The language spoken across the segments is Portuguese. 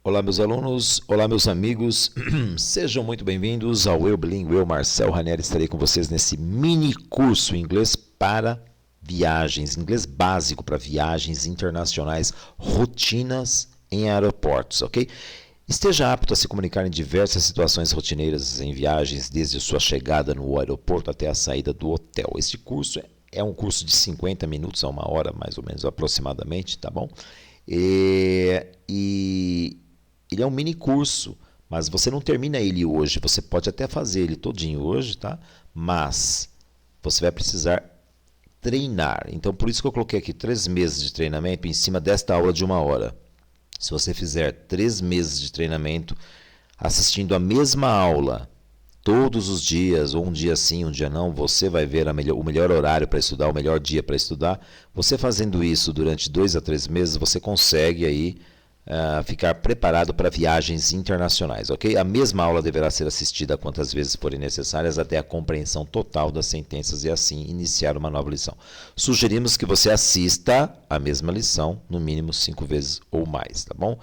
Olá, meus alunos, olá, meus amigos, sejam muito bem-vindos ao Eu Bilingue, eu, Marcel Ranieri, estarei com vocês nesse mini curso inglês para viagens, inglês básico para viagens internacionais, rotinas em aeroportos, ok? Esteja apto a se comunicar em diversas situações rotineiras em viagens, desde sua chegada no aeroporto até a saída do hotel. Este curso é um curso de 50 minutos a 1 hora, mais ou menos, aproximadamente, tá bom? Ele é um mini curso, mas você não termina ele hoje. Você pode até fazer ele todinho hoje, tá? Mas você vai precisar treinar. Então, por isso que eu coloquei aqui 3 meses de treinamento em cima desta aula de 1 hora. Se você fizer 3 meses de treinamento assistindo a mesma aula todos os dias, ou um dia sim, um dia não, você vai ver o melhor horário para estudar, o melhor dia para estudar. Você fazendo isso durante 2 a 3 meses, você consegue aí ficar preparado para viagens internacionais, ok? A mesma aula deverá ser assistida quantas vezes forem necessárias até a compreensão total das sentenças e assim iniciar uma nova lição. Sugerimos que você assista a mesma lição no mínimo 5 vezes ou mais, tá bom?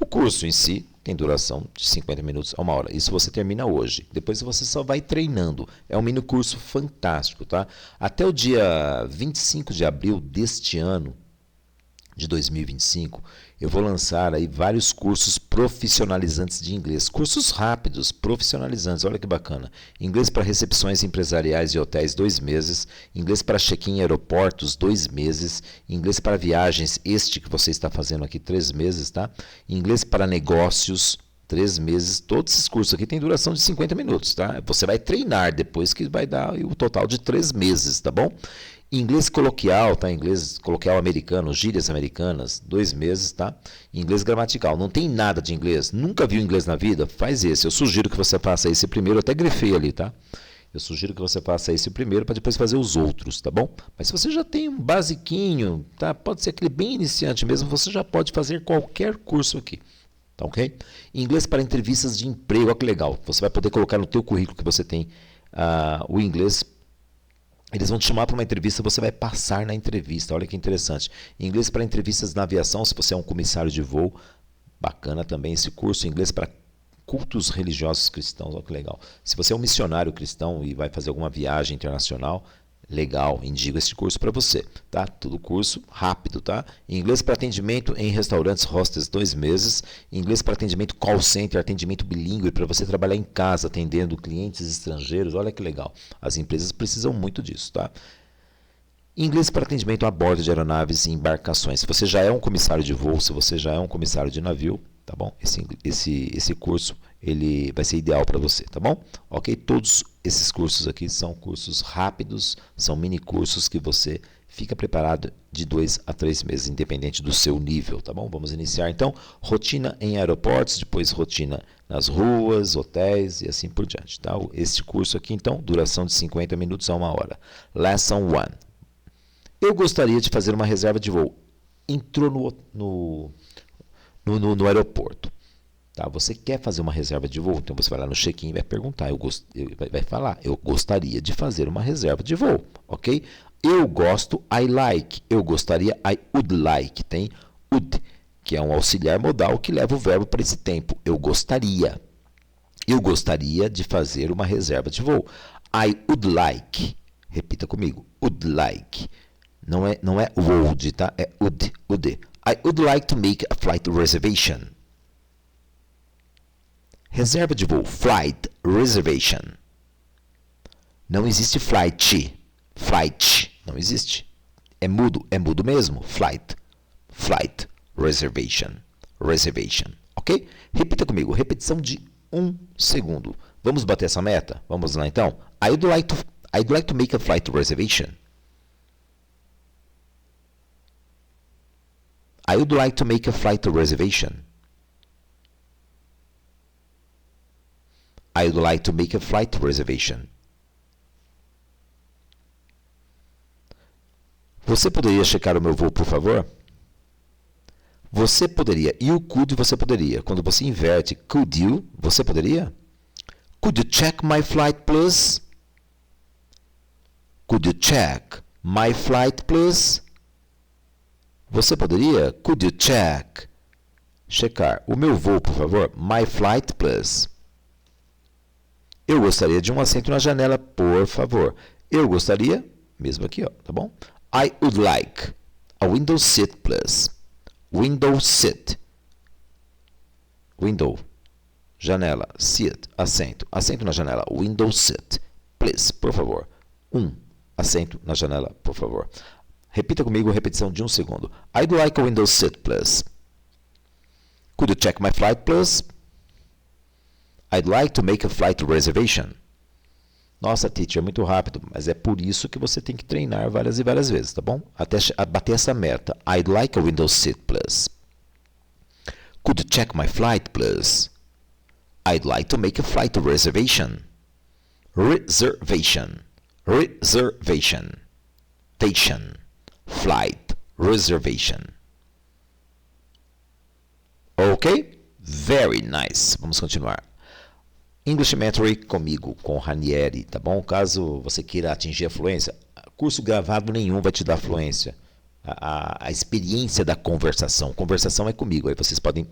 O curso em si tem duração de 50 minutos a 1 hora. Isso você termina hoje. Depois você só vai treinando. É um mini curso fantástico, tá? Até o dia 25 de abril deste ano, de 2025, eu vou lançar aí vários cursos profissionalizantes de inglês. Cursos rápidos, profissionalizantes, olha que bacana. Inglês para recepções empresariais e hotéis, 2 meses. Inglês para check-in em aeroportos, 2 meses. Inglês para viagens, este que você está fazendo aqui, 3 meses, tá? Inglês para negócios, 3 meses. Todos esses cursos aqui têm duração de 50 minutos, tá? Você vai treinar depois que vai dar o total de 3 meses, tá bom? Inglês coloquial, tá? Inglês coloquial americano, gírias americanas, 2 meses, tá? Inglês gramatical, não tem nada de inglês, nunca viu inglês na vida? Faz esse. Eu sugiro que você faça esse primeiro, eu até grifei ali, tá? Eu sugiro que você faça esse primeiro para depois fazer os outros, tá bom? Mas se você já tem um basiquinho, tá? Pode ser aquele bem iniciante mesmo, você já pode fazer qualquer curso aqui. Tá ok? Inglês para entrevistas de emprego, olha que legal. Você vai poder colocar no teu currículo que você tem o inglês. Eles vão te chamar para uma entrevista, você vai passar na entrevista. Olha que interessante. Inglês para entrevistas na aviação, se você é um comissário de voo, bacana também esse curso. Inglês para cultos religiosos cristãos, olha que legal. Se você é um missionário cristão e vai fazer alguma viagem internacional, legal, indico esse curso para você, tá? Tudo curso rápido, tá? Inglês para atendimento em restaurantes, hostels, 2 meses. Inglês para atendimento call center, atendimento bilíngue, para você trabalhar em casa, atendendo clientes estrangeiros, olha que legal. As empresas precisam muito disso, tá? Inglês para atendimento a bordo de aeronaves e embarcações. Se você já é um comissário de voo, se você já é um comissário de navio, tá bom? Esse curso ele vai ser ideal para você, tá bom? Ok? Todos esses cursos aqui são cursos rápidos, são mini cursos que você fica preparado de 2 a 3 meses, independente do seu nível, tá bom? Vamos iniciar então. Rotina em aeroportos, depois rotina nas ruas, hotéis e assim por diante, tá? Este curso aqui então, duração de 50 minutos a 1 hora. Lesson 1. Eu gostaria de fazer uma reserva de voo. Entrou no aeroporto. Tá? Você quer fazer uma reserva de voo? Então você vai lá no check-in e vai perguntar. Vai falar, eu gostaria de fazer uma reserva de voo. Ok? Eu gosto, I like. Eu gostaria, I would like. Tem would, que é um auxiliar modal que leva o verbo para esse tempo. Eu gostaria. Eu gostaria de fazer uma reserva de voo. I would like. Repita comigo. Would like. Não é would, tá? É would. I would like to make a flight reservation. Reserva de voo, flight reservation. Não existe flight. Flight, não existe. É mudo mesmo. Flight reservation. Reservation, ok? Repita comigo, repetição de 1 segundo. Vamos bater essa meta? Vamos lá então. I'd like to make a flight reservation. I would like to make a flight reservation. I would like to make a flight reservation. Você poderia checar o meu voo, por favor? Você poderia. E o could você poderia. Quando você inverte could you, você poderia? Could you check my flight, please? Could you check my flight, please? Você poderia? Could you check checar. O meu voo, por favor. My flight, please. Eu gostaria de um assento na janela, por favor. Eu gostaria, mesmo aqui, ó, tá bom? I would like a window seat, please. Window seat. Window. Janela. Seat. Assento. Assento na janela. Window seat. Please, por favor. Assento na janela, por favor. Repita comigo a repetição de 1 segundo. I'd like a window seat, please. Could you check my flight, please? I'd like to make a flight reservation. Nossa, teacher, é muito rápido, mas é por isso que você tem que treinar várias e várias vezes, tá bom? Até bater essa meta. I'd like a window seat, please. Could you check my flight, please? I'd like to make a flight reservation. Reservation. Reservation. Station. Flight. Reservation. Ok? Very nice. Vamos continuar. English Mentoring comigo, com Ranieri, tá bom? Caso você queira atingir a fluência, curso gravado nenhum vai te dar fluência. A experiência da conversação. Conversação é comigo. Aí vocês podem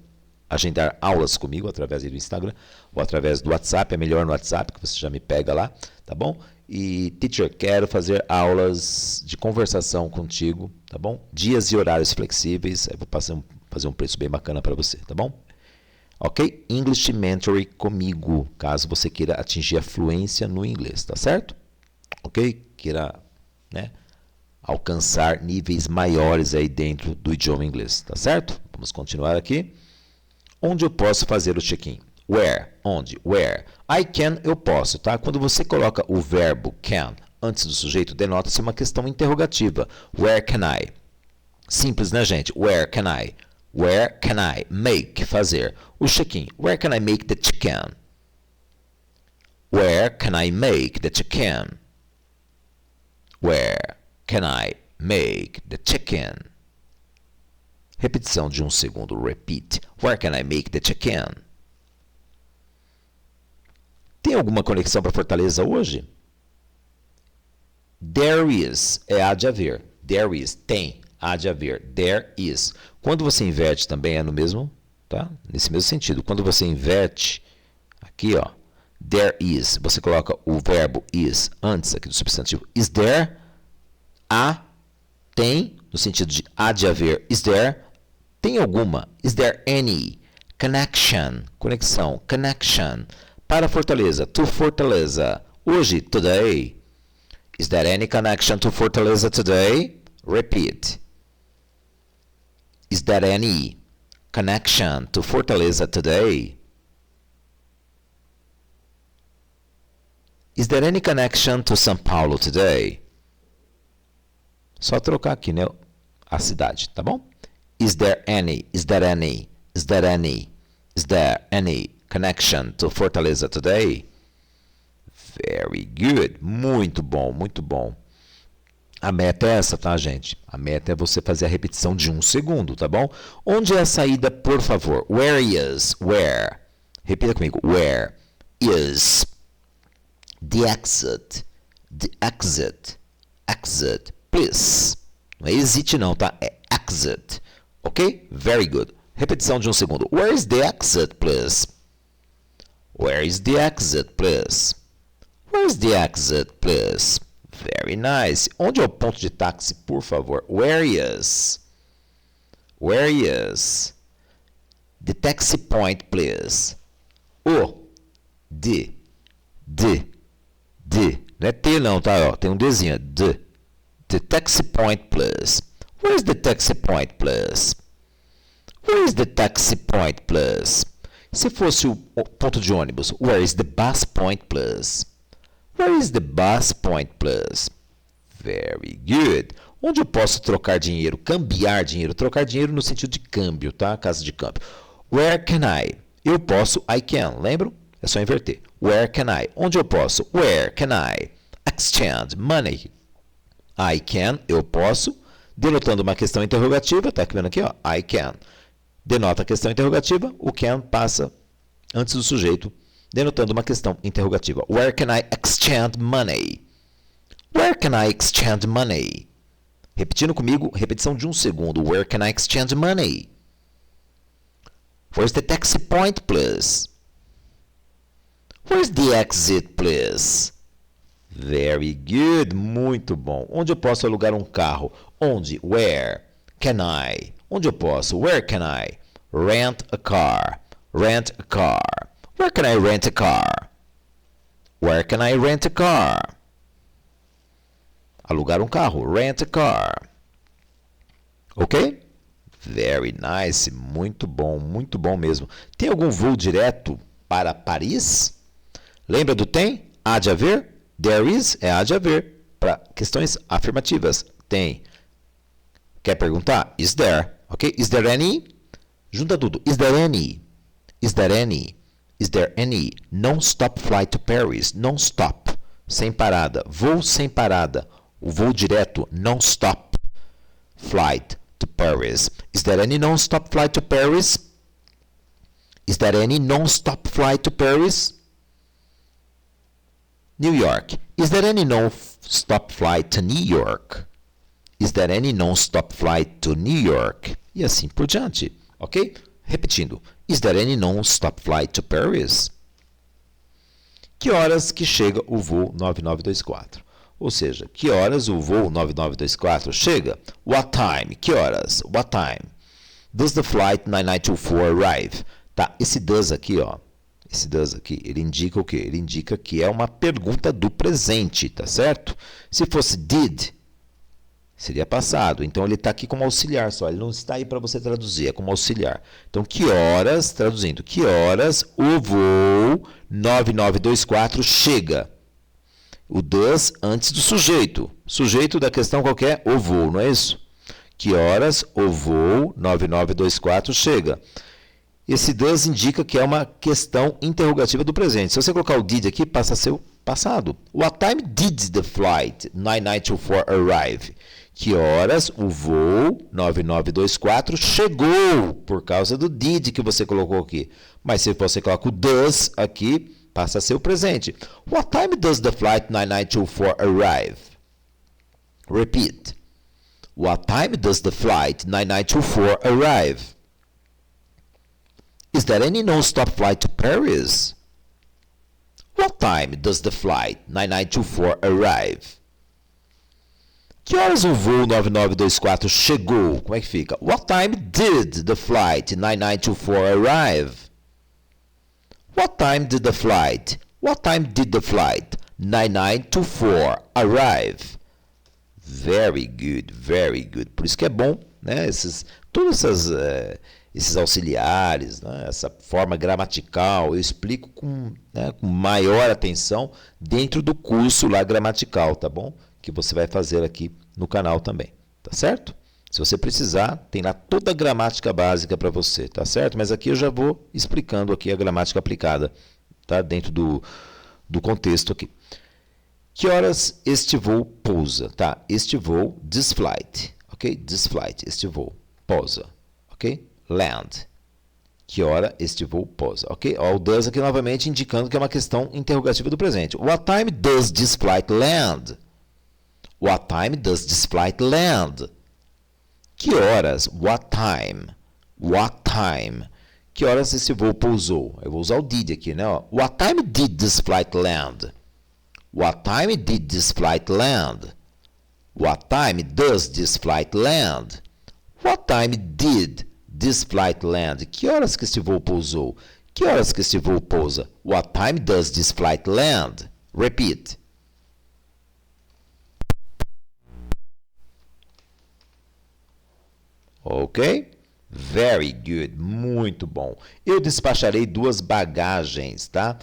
agendar aulas comigo através do Instagram ou através do WhatsApp. É melhor no WhatsApp, que você já me pega lá, tá bom? E, teacher, quero fazer aulas de conversação contigo, tá bom? Dias e horários flexíveis. Eu vou fazer um preço bem bacana para você, tá bom? Ok? English Mentoring comigo, caso você queira atingir a fluência no inglês, tá certo? Ok? Queira, né, alcançar níveis maiores aí dentro do idioma inglês, tá certo? Vamos continuar aqui. Onde eu posso fazer o check-in? Where? Onde? Where? I can, eu posso, tá? Quando você coloca o verbo can antes do sujeito, denota-se uma questão interrogativa. Where can I? Simples, né, gente? Where can I? Where can I make, fazer o check-in? Where can I make the check-in? Where can I make the check-in? Where can I make the check-in? Repetição de 1 segundo. Repeat. Where can I make the check-in? Tem alguma conexão para Fortaleza hoje? There is. É há de haver. There is. Tem. Há de haver. There is. Quando você inverte também é no mesmo, tá? Nesse mesmo sentido. Quando você inverte aqui, ó, there is, você coloca o verbo is antes aqui do substantivo. Is there? Há, tem, no sentido de há de haver. Is there? Tem alguma? Is there any? Connection, conexão, connection. Para Fortaleza, to Fortaleza. Hoje, today. Is there any connection to Fortaleza today? Repeat. Is there any connection to Fortaleza today? Is there any connection to São Paulo today? Só trocar aqui, né? A cidade, tá bom? Is there any? Is there any? Is there any? Is there any connection to Fortaleza today? Very good. Muito bom, muito bom. A meta é essa, tá, gente? A meta é você fazer a repetição de 1 segundo, tá bom? Onde é a saída, por favor? Where is? Where? Repita comigo. Where is the exit? The exit. Exit. Please. Não é exit não, tá? É exit. Ok? Very good. Repetição de 1 segundo. Where is the exit, please? Where is the exit, please? Where is the exit, please? Very nice. Onde é o ponto de táxi, por favor? Where is? Where is the taxi point, please? O. D. Não é T não, tá? Ó, tem um Dzinho. D. The taxi point, please. Where is the taxi point, please? Where is the taxi point, please? Se fosse o ponto de ônibus, where is the bus point, please? Where is the bus point, please? Very good. Onde eu posso trocar dinheiro? Cambiar dinheiro. Trocar dinheiro no sentido de câmbio, tá? Casa de câmbio. Where can I? Eu posso, I can. Lembram? É só inverter. Where can I? Onde eu posso? Where can I? Exchange money. I can, eu posso. Denotando uma questão interrogativa. Tá vendo aqui, ó? I can. Denota a questão interrogativa. O can passa antes do sujeito, denotando uma questão interrogativa. Where can I exchange money? Where can I exchange money? Repetindo comigo, repetição de 1 segundo. Where can I exchange money? Where's the taxi point, please? Where's the exit, please? Very good, muito bom. Onde eu posso alugar um carro? Onde? Where can I? Onde eu posso? Where can I? Rent a car. Rent a car. Where can I rent a car? Where can I rent a car? Alugar um carro. Rent a car. Ok? Very nice. Muito bom mesmo. Tem algum voo direto para Paris? Lembra do tem? Há de haver? There is é há de haver. Para questões afirmativas. Tem. Quer perguntar? Is there? Ok? Is there any? Junta tudo. Is there any? Is there any? Is there any non-stop flight to Paris? Non-stop. Sem parada. Voo sem parada. O voo direto. Non-stop flight to Paris. Is there any non-stop flight to Paris? Is there any non-stop flight to Paris? New York. Is there any non-stop flight to New York? Is there any non-stop flight to New York? E assim por diante, ok? Repetindo. Is there any non-stop flight to Paris? Que horas que chega o voo 9924? Ou seja, que horas o voo 9924 chega? What time? Que horas? What time? Does the flight 9924 arrive? Tá, esse does aqui, ó. Esse does aqui, ele indica o quê? Ele indica que é uma pergunta do presente, tá certo? Se fosse did, seria passado. Então, ele está aqui como auxiliar só. Ele não está aí para você traduzir, é como auxiliar. Então, que horas, traduzindo, que horas o voo 9924 chega? O does antes do sujeito. Sujeito da questão qualquer, o voo, não é isso? Que horas o voo 9924 chega? Esse does indica que é uma questão interrogativa do presente. Se você colocar o did aqui, passa a ser o passado. What time did the flight 9924 arrive? Que horas o voo 9924 chegou? Por causa do did que você colocou aqui. Mas se você coloca o does aqui, passa a ser o presente. What time does the flight 9924 arrive? Repeat. What time does the flight 9924 arrive? Is there any non-stop flight to Paris? What time does the flight 9924 arrive? Que horas o voo 9924 chegou? Como é que fica? What time did the flight 9924 arrive? What time did the flight 9924 arrive? Very good, very good. Por isso que é bom, né? Todas esses auxiliares, né? Essa forma gramatical, eu explico com maior atenção dentro do curso lá gramatical, tá bom? Que você vai fazer aqui no canal também, tá certo? Se você precisar, tem lá toda a gramática básica para você, tá certo? Mas aqui eu já vou explicando aqui a gramática aplicada, tá? Dentro do contexto aqui. Que horas este voo pousa, tá? Este voo, this flight, ok? This flight, este voo, pousa, ok? Land. Que hora este voo pousa, ok? Ó, o does aqui novamente indicando que é uma questão interrogativa do presente. What time does this flight land? What time does this flight land? Que horas? What time? What time? Que horas esse voo pousou? Eu vou usar o did aqui, né? What time did this flight land? What time did this flight land? What time does this flight land? What time did this flight land? Que horas que este voo pousou? Que horas que este voo pousa? What time does this flight land? Repeat. Ok? Very good. Muito bom. Eu despacharei 2 bagagens, tá?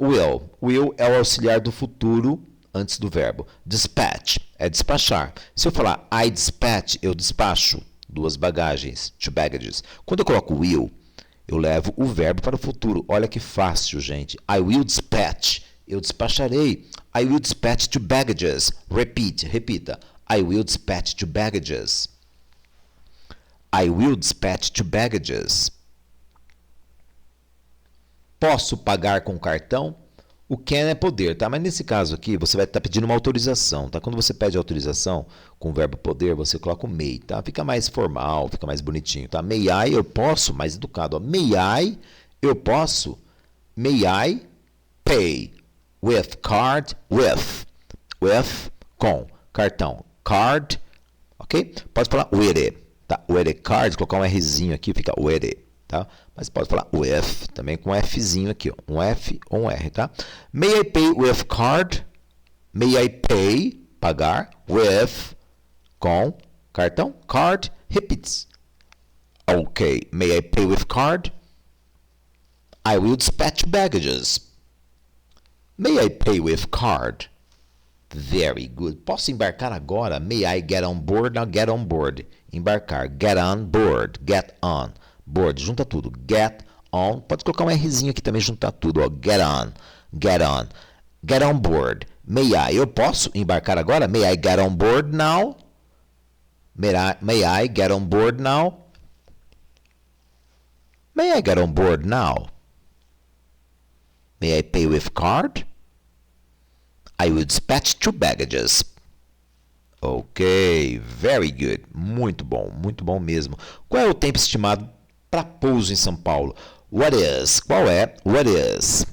Will. Will é o auxiliar do futuro antes do verbo. Dispatch é despachar. Se eu falar I dispatch, eu despacho 2 bagagens. 2 baggages. Quando eu coloco will, eu levo o verbo para o futuro. Olha que fácil, gente. I will dispatch. Eu despacharei. I will dispatch 2 baggages. Repeat. Repita. I will dispatch 2 baggages. I will dispatch 2 baggages. Posso pagar com cartão? O can é poder, tá? Mas nesse caso aqui, você vai estar pedindo uma autorização, tá? Quando você pede autorização com o verbo poder, você coloca o may, tá? Fica mais formal, fica mais bonitinho, tá? May I, eu posso, mais educado, ó. May I, eu posso. May I pay with card, with, com, cartão, card, ok? Pode falar with it, tá? With it card, colocar um Rzinho aqui, fica with it, tá? Mas pode falar with, também com um Fzinho aqui, ó. Um F ou um R, tá? May I pay with card? May I pay, pagar, with, com, cartão, card, repeats. Ok, may I pay with card? I will dispatch baggages. May I pay with card? Very good. Posso embarcar agora? May I get on board? Now get on board. Embarcar. Get on board. Get on. Board. Junta tudo. Get on. Pode colocar um Rzinho aqui também, juntar tudo. Ó. Get on. Get on. Get on board. May I? Eu posso embarcar agora? May I get on board now? May I get on board now? May I get on board now? May I pay with card? I will dispatch 2 baggages. Ok, very good. Muito bom mesmo. Qual é o tempo estimado para pouso em São Paulo? What is? Qual é? What is?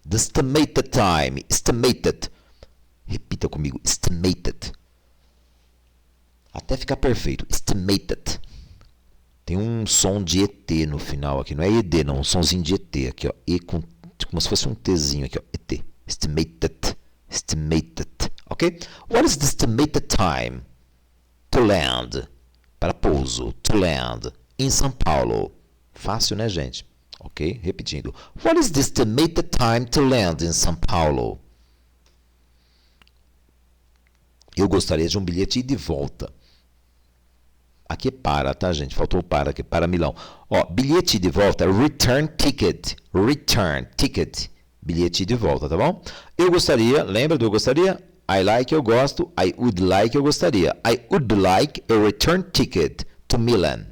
The estimated time. Estimated. Repita comigo. Estimated. Até ficar perfeito. Estimated. Tem um som de ET no final aqui. Não é ED, não. Um somzinho de ET aqui, ó. E com, como se fosse um Tzinho aqui, ó. ET. Estimated. Estimated. Ok? What is the estimated time to land? Para pouso. To land. Em São Paulo. Fácil, né, gente? Ok? Repetindo. What is the estimated time to land in São Paulo? Eu gostaria de um bilhete de volta. Aqui para, tá, gente? Faltou o para aqui. Para Milão. Ó, bilhete de volta. Return ticket. Return ticket. Bilhete de volta, tá bom? Eu gostaria, lembra do eu gostaria? I like, eu gosto. I would like, eu gostaria. I would like a return ticket to Milan.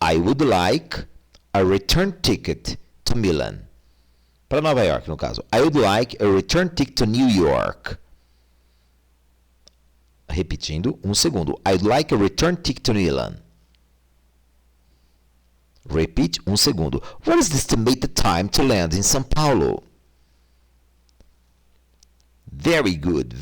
I would like a return ticket to Milan. Para Nova York, no caso. I would like a return ticket to New York. Repetindo, um segundo. I would like a return ticket to Milan. Repeat, um segundo. What is the estimated time to land in São Paulo? Very good,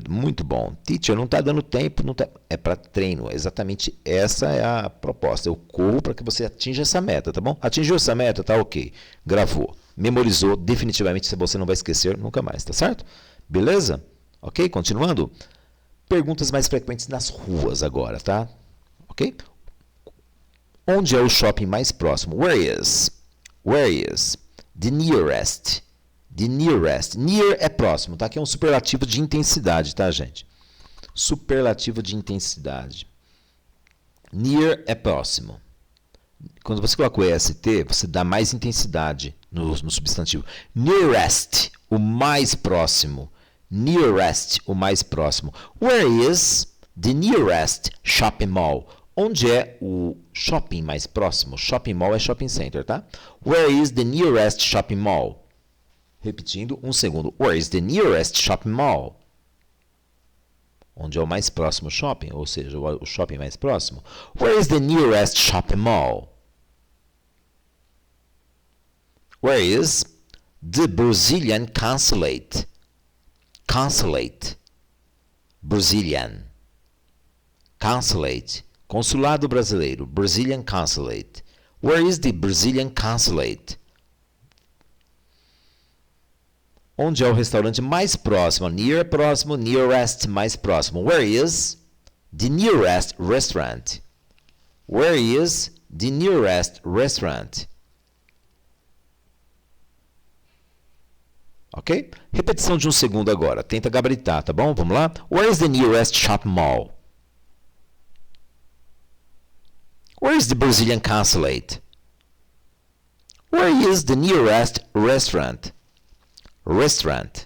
muito bom. Teacher, não está dando tempo, não tá... é para treino, exatamente essa é a proposta. Eu corro para que você atinja essa meta, tá bom? Atingiu essa meta, tá ok. Gravou, memorizou, definitivamente você não vai esquecer nunca mais, tá certo? Beleza? Ok, continuando. Perguntas mais frequentes nas ruas agora, tá? Ok? Onde é o shopping mais próximo? Where is? The nearest. The nearest. Near é próximo, tá? Aqui é um superlativo de intensidade, tá, gente? Superlativo de intensidade. Near é próximo. Quando você coloca o EST, você dá mais intensidade no substantivo. Nearest, o mais próximo. Nearest, o mais próximo. Where is the nearest shopping mall? Onde é o shopping mais próximo? Shopping mall é shopping center, tá? Where is the nearest shopping mall? Repetindo, um segundo. Where is the nearest shopping mall? Onde é o mais próximo shopping? Ou seja, o shopping mais próximo. Where is the nearest shopping mall? Where is the Brazilian consulate? Consulate. Brazilian. Consulate. Consulado brasileiro. Brazilian consulate. Where is the Brazilian consulate? Onde é o restaurante mais próximo? Near próximo, nearest mais próximo. Where is the nearest restaurant? Where is the nearest restaurant? Ok? Repetição de um segundo agora. Tenta gabaritar, tá bom? Vamos lá? Where is the nearest shopping mall? Where is the Brazilian consulate? Where is the nearest restaurant? Restaurant.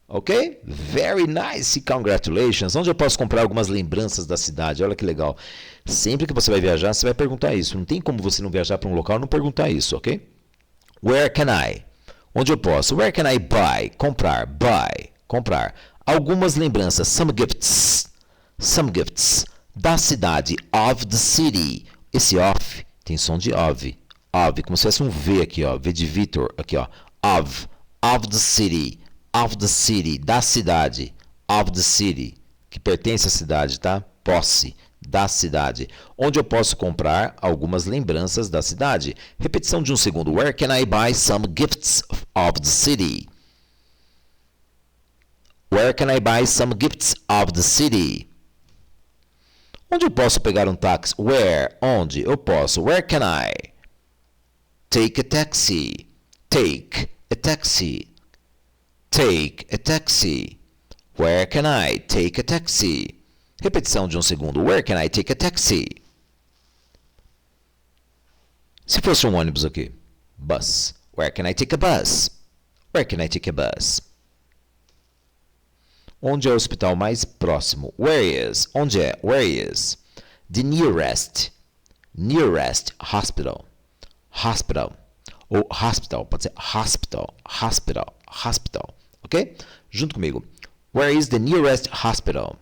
Ok? Very nice. Congratulations. Onde eu posso comprar algumas lembranças da cidade? Olha que legal. Sempre que você vai viajar, você vai perguntar isso. Não tem como você não viajar para um local e não perguntar isso, ok? Where can I? Onde eu posso? Where can I buy? Comprar. Buy. Comprar. Algumas lembranças. Some gifts. Some gifts. Da cidade. Of the city. Esse of tem som de of. Of. Como se fosse um V aqui, ó. V de Victor. Aqui, ó. Of. Of the city. Of the city. Da cidade. Of the city. Que pertence à cidade, tá? Posse. Da cidade. Onde eu posso comprar algumas lembranças da cidade. Repetição de um segundo. Where can I buy some gifts of the city? Where can I buy some gifts of the city? Onde eu posso pegar um táxi? Where? Onde? Eu posso. Where can I? Take a taxi. Take a taxi. Take a taxi. Where can I take a taxi? Repetição de um segundo. Where can I take a taxi? Se fosse um ônibus aqui. Bus. Where can I take a bus? Where can I take a bus? Onde é o hospital mais próximo? Where is? Onde é? Where is? The nearest. Nearest hospital. Hospital. Ou hospital. Pode ser hospital. Hospital. Hospital. Ok? Junto comigo. Where is the nearest hospital?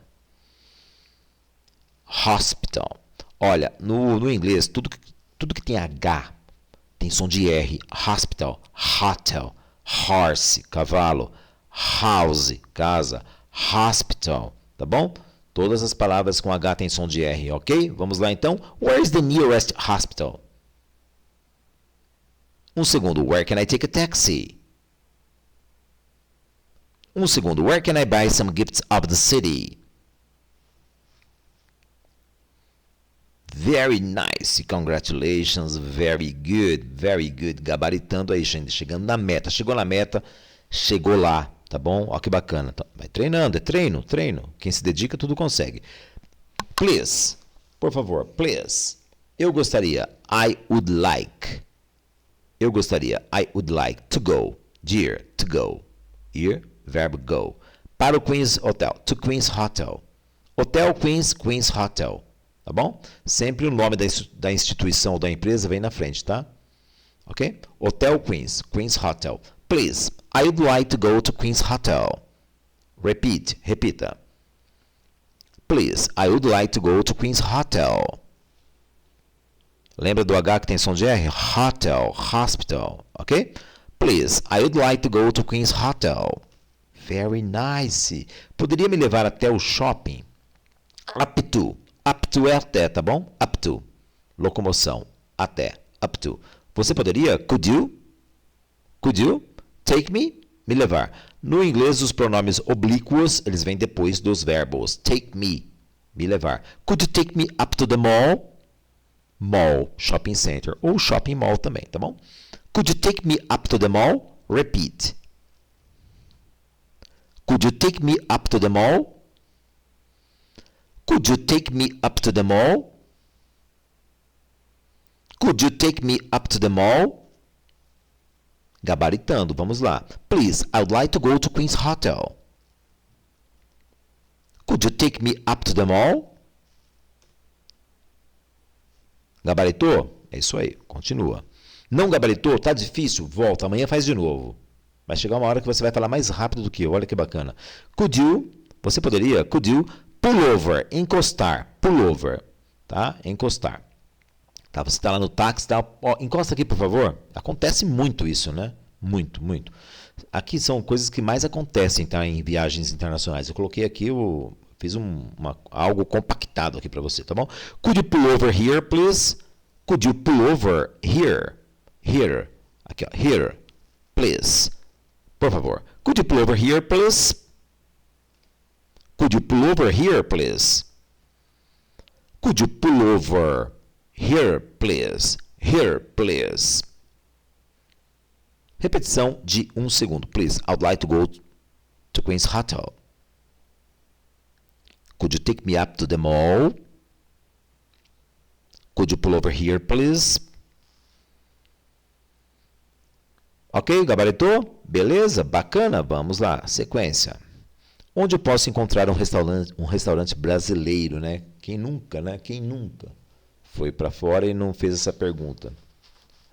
Hospital. Olha, no inglês, tudo que tem H tem som de R. Hospital, hotel, horse, cavalo, house, casa, hospital, tá bom? Todas as palavras com H tem som de R, ok? Vamos lá então. Where is the nearest hospital? Um segundo. Where can I take a taxi? Um segundo. Where can I buy some gifts of the city? Very nice, congratulations, very good, gabaritando aí, chegando na meta, chegou na meta, chegou lá, tá bom? Ó que bacana, tá, vai treinando, é treino, quem se dedica tudo consegue. Please, por favor, please, eu gostaria, I would like to go, dear, to go, here, verbo go, para o Queen's Hotel, to Queen's Hotel, Hotel Queen's Hotel. Tá bom? Sempre o nome da instituição ou da empresa vem na frente, tá? Ok? Hotel Queen's Hotel. Please, I would like to go to Queen's Hotel. Repita. Please, I would like to go to Queen's Hotel. Lembra do H que tem som de R? Hotel, hospital, ok? Please, I would like to go to Queen's Hotel. Very nice. Poderia me levar até o shopping? Up to é até, tá bom? Up to. Locomoção. Até. Up to. Você poderia? Could you? Take me? Me levar. No inglês, os pronomes oblíquos, eles vêm depois dos verbos. Take me. Me levar. Could you take me up to the mall? Mall. Shopping center. Ou shopping mall também, tá bom? Could you take me up to the mall? Repeat. Could you take me up to the mall? Could you take me up to the mall? Could you take me up to the mall? Gabaritando, vamos lá. Please, I would like to go to Queen's Hotel. Could you take me up to the mall? Gabaritou? É isso aí, continua. Não gabaritou? Tá difícil? Volta, amanhã faz de novo. Vai chegar uma hora que você vai falar mais rápido do que eu, olha que bacana. Could you, você poderia, could you, pull over, encostar, pull over, tá? Encostar. Tá, você está lá no táxi, tá? Ó, encosta aqui, por favor. Acontece muito isso, né? Muito. Aqui são coisas que mais acontecem, tá? Em viagens internacionais. Eu coloquei aqui, fiz algo compactado aqui para você, tá bom? Could you pull over here, please? Could you pull over here? Here. Aqui, ó. Here. Please. Por favor. Could you pull over here, please? Could you pull over here, please? Could you pull over here, please? Here, please. Repetição de um segundo. Please, I would like to go to Queen's Hotel. Could you take me up to the mall? Could you pull over here, please? Ok, gabaritou? Beleza? Bacana? Vamos lá. Sequência. Onde eu posso encontrar um restaurante brasileiro, né? Quem nunca, né? Quem nunca foi para fora e não fez essa pergunta?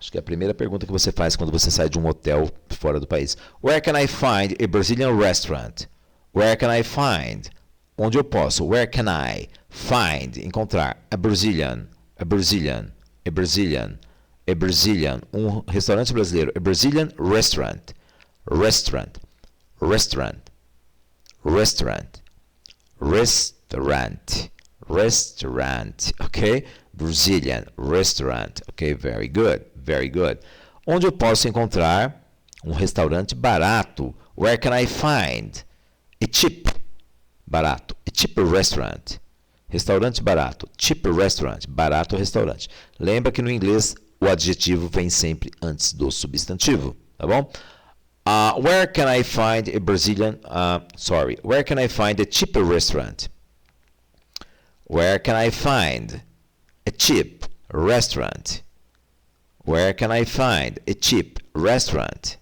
Acho que é a primeira pergunta que você faz quando você sai de um hotel fora do país. Where can I find a Brazilian restaurant? Where can I find? Onde eu posso? Where can I find? Encontrar a Brazilian, a Brazilian, a Brazilian, a Brazilian, um restaurante brasileiro. A Brazilian restaurant, restaurant, restaurant, restaurant, restaurant, restaurant, ok? Brazilian restaurant, ok? Very good, very good. Onde eu posso encontrar um restaurante barato? Where can I find a cheap, barato, a cheap restaurant? Restaurante barato, cheap restaurant, barato restaurante. Lembra que no inglês o adjetivo vem sempre antes do substantivo, tá bom? Where can I find a Brazilian, where can I find a cheap restaurant? Where can I find a cheap restaurant? Where can I find a cheap restaurant?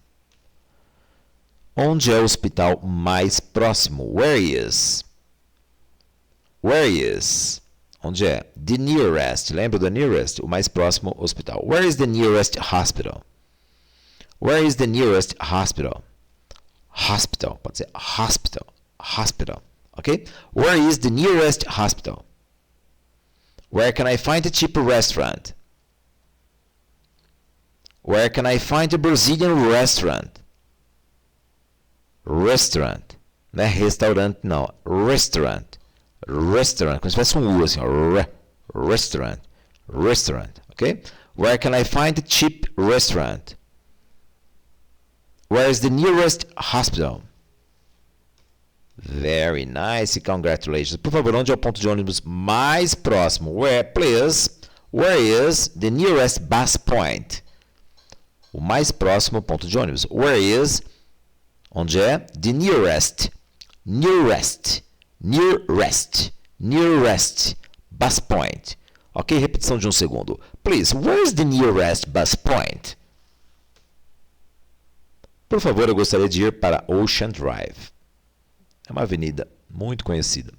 Onde é o hospital mais próximo? Where is? Where is? Onde é? The nearest. Lembra do nearest? O mais próximo hospital. Where is the nearest hospital? Where is the nearest hospital? Hospital. Pode ser hospital. Hospital. Ok? Where is the nearest hospital? Where can I find a cheap restaurant? Where can I find a Brazilian restaurant? Restaurant. Não é restaurante, não. Restaurant. Restaurant. Como se fosse um U, assim. Restaurant. Restaurant. Ok? Where can I find a cheap restaurant? Where is the nearest hospital? Very nice. Congratulations. Por favor, onde é o ponto de ônibus mais próximo? Where, please? Where is the nearest bus point? O mais próximo ponto de ônibus. Where is? Onde é? The nearest. Nearest. Nearest. Nearest bus point. Ok? Repetição de um segundo. Please, where is the nearest bus point? Por favor, eu gostaria de ir para Ocean Drive. É uma avenida muito conhecida.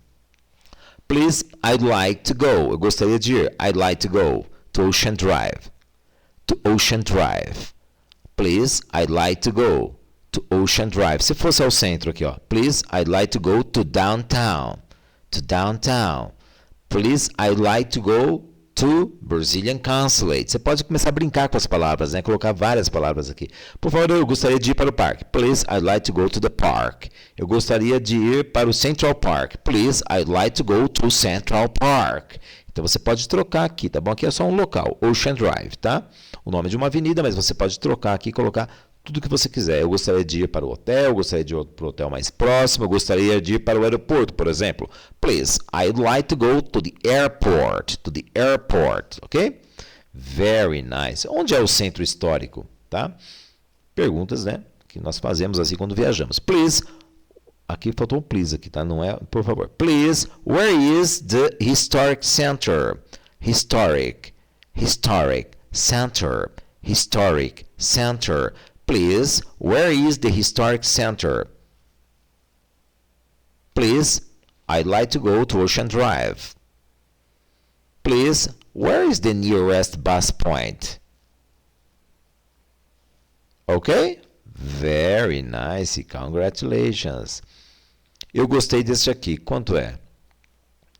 Please, I'd like to go. Eu gostaria de ir. I'd like to go to Ocean Drive. To Ocean Drive. Please, I'd like to go to Ocean Drive. Se fosse ao centro aqui, ó. Please, I'd like to go to downtown. To downtown. Please, I'd like to go to Brazilian Consulate. Você pode começar a brincar com as palavras, né? Colocar várias palavras aqui. Por favor, eu gostaria de ir para o parque. Please, I'd like to go to the park. Eu gostaria de ir para o Central Park. Please, I'd like to go to Central Park. Então você pode trocar aqui, tá bom? Aqui é só um local, Ocean Drive, tá? O nome de uma avenida, mas você pode trocar aqui e colocar tudo que você quiser. Eu gostaria de ir para o hotel, eu gostaria de ir para o hotel mais próximo, eu gostaria de ir para o aeroporto, por exemplo. Please, I'd like to go to the airport. To the airport, ok? Very nice. Onde é o centro histórico, tá? Perguntas, né? Que nós fazemos assim quando viajamos. Please, aqui faltou um please aqui, tá? Não é, por favor. Please, where is the historic center? Historic, historic, center, historic, center. Please, where is the historic center? Please, I'd like to go to Ocean Drive. Please, where is the nearest bus point? Ok? Very nice. Congratulations. Eu gostei deste aqui. Quanto é?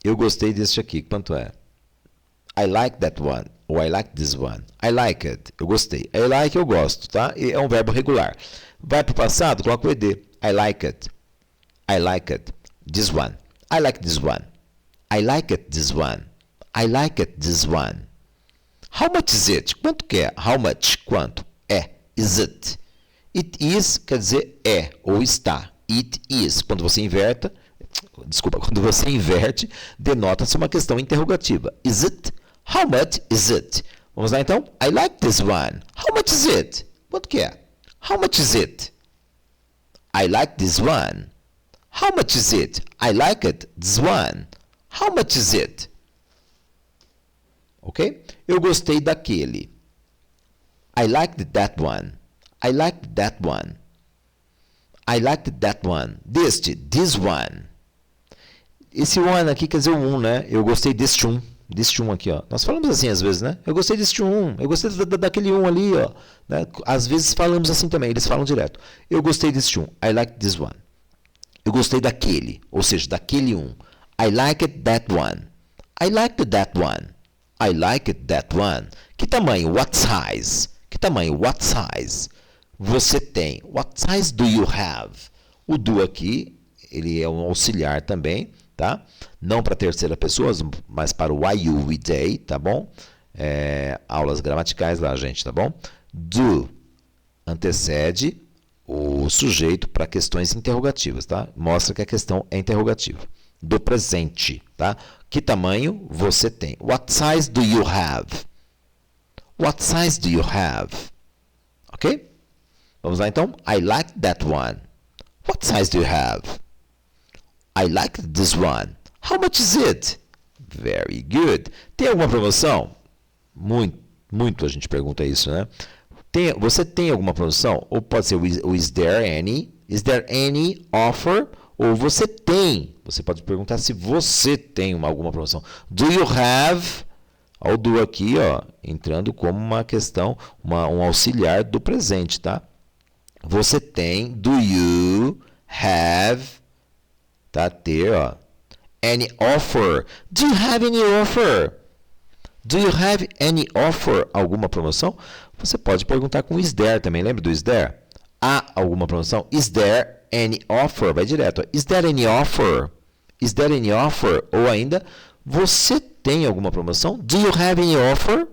Eu gostei deste aqui. Quanto é? I like that one. Ou I like this one. I like it. Eu gostei. I like, eu gosto, tá? E é um verbo regular. Vai para o passado, coloca o ed. I like it. I like it. This one. I like this one. I like it, this one. I like it, this one. How much is it? Quanto que é? How much? Quanto? É. Is it? It is quer dizer é ou está. It is. Quando você inverte, denota-se uma questão interrogativa. Is it? How much is it? Vamos lá então? I like this one. How much is it? Quanto que é? How much is it? I like this one. How much is it? I like it, this one. How much is it? Ok? Eu gostei daquele. I liked that one. I liked that one. I liked that one. This one. Esse one aqui quer dizer o um, né? Eu gostei deste um. deste um aqui, ó. Nós falamos assim às vezes, né? Eu gostei deste um, eu gostei daquele um ali, ó. Né? Às vezes falamos assim também, eles falam direto. Eu gostei deste um, I like this one. Eu gostei daquele, ou seja, daquele um. I liked that one. I liked that one. I liked that one. Que tamanho? What size? Que tamanho? What size? Você tem. What size do you have? O do aqui, ele é um auxiliar também, tá? Não para terceira pessoa, mas para o I, you, we, they, tá bom? Aulas gramaticais lá, gente, tá bom? Do antecede o sujeito para questões interrogativas, tá? Mostra que a questão é interrogativa. Do presente, tá? Que tamanho você tem? What size do you have? What size do you have? Ok? Vamos lá então. I like that one. What size do you have? I like this one. How much is it? Very good. Tem alguma promoção? Muito a gente pergunta isso, né? Você tem alguma promoção? Ou pode ser o is there any? Is there any offer? Ou você tem. Você pode perguntar se você tem alguma promoção. Do you have? Olha o do aqui, ó, entrando como uma questão, um auxiliar do presente, tá? Você tem. Do you have? Tá? Ter, ó. Any offer? Do you have any offer? Do you have any offer? Alguma promoção? Você pode perguntar com is there também. Lembra do is there? Há alguma promoção? Is there any offer? Vai direto. Is there any offer? Is there any offer? Ou ainda, você tem alguma promoção? Do you have any offer?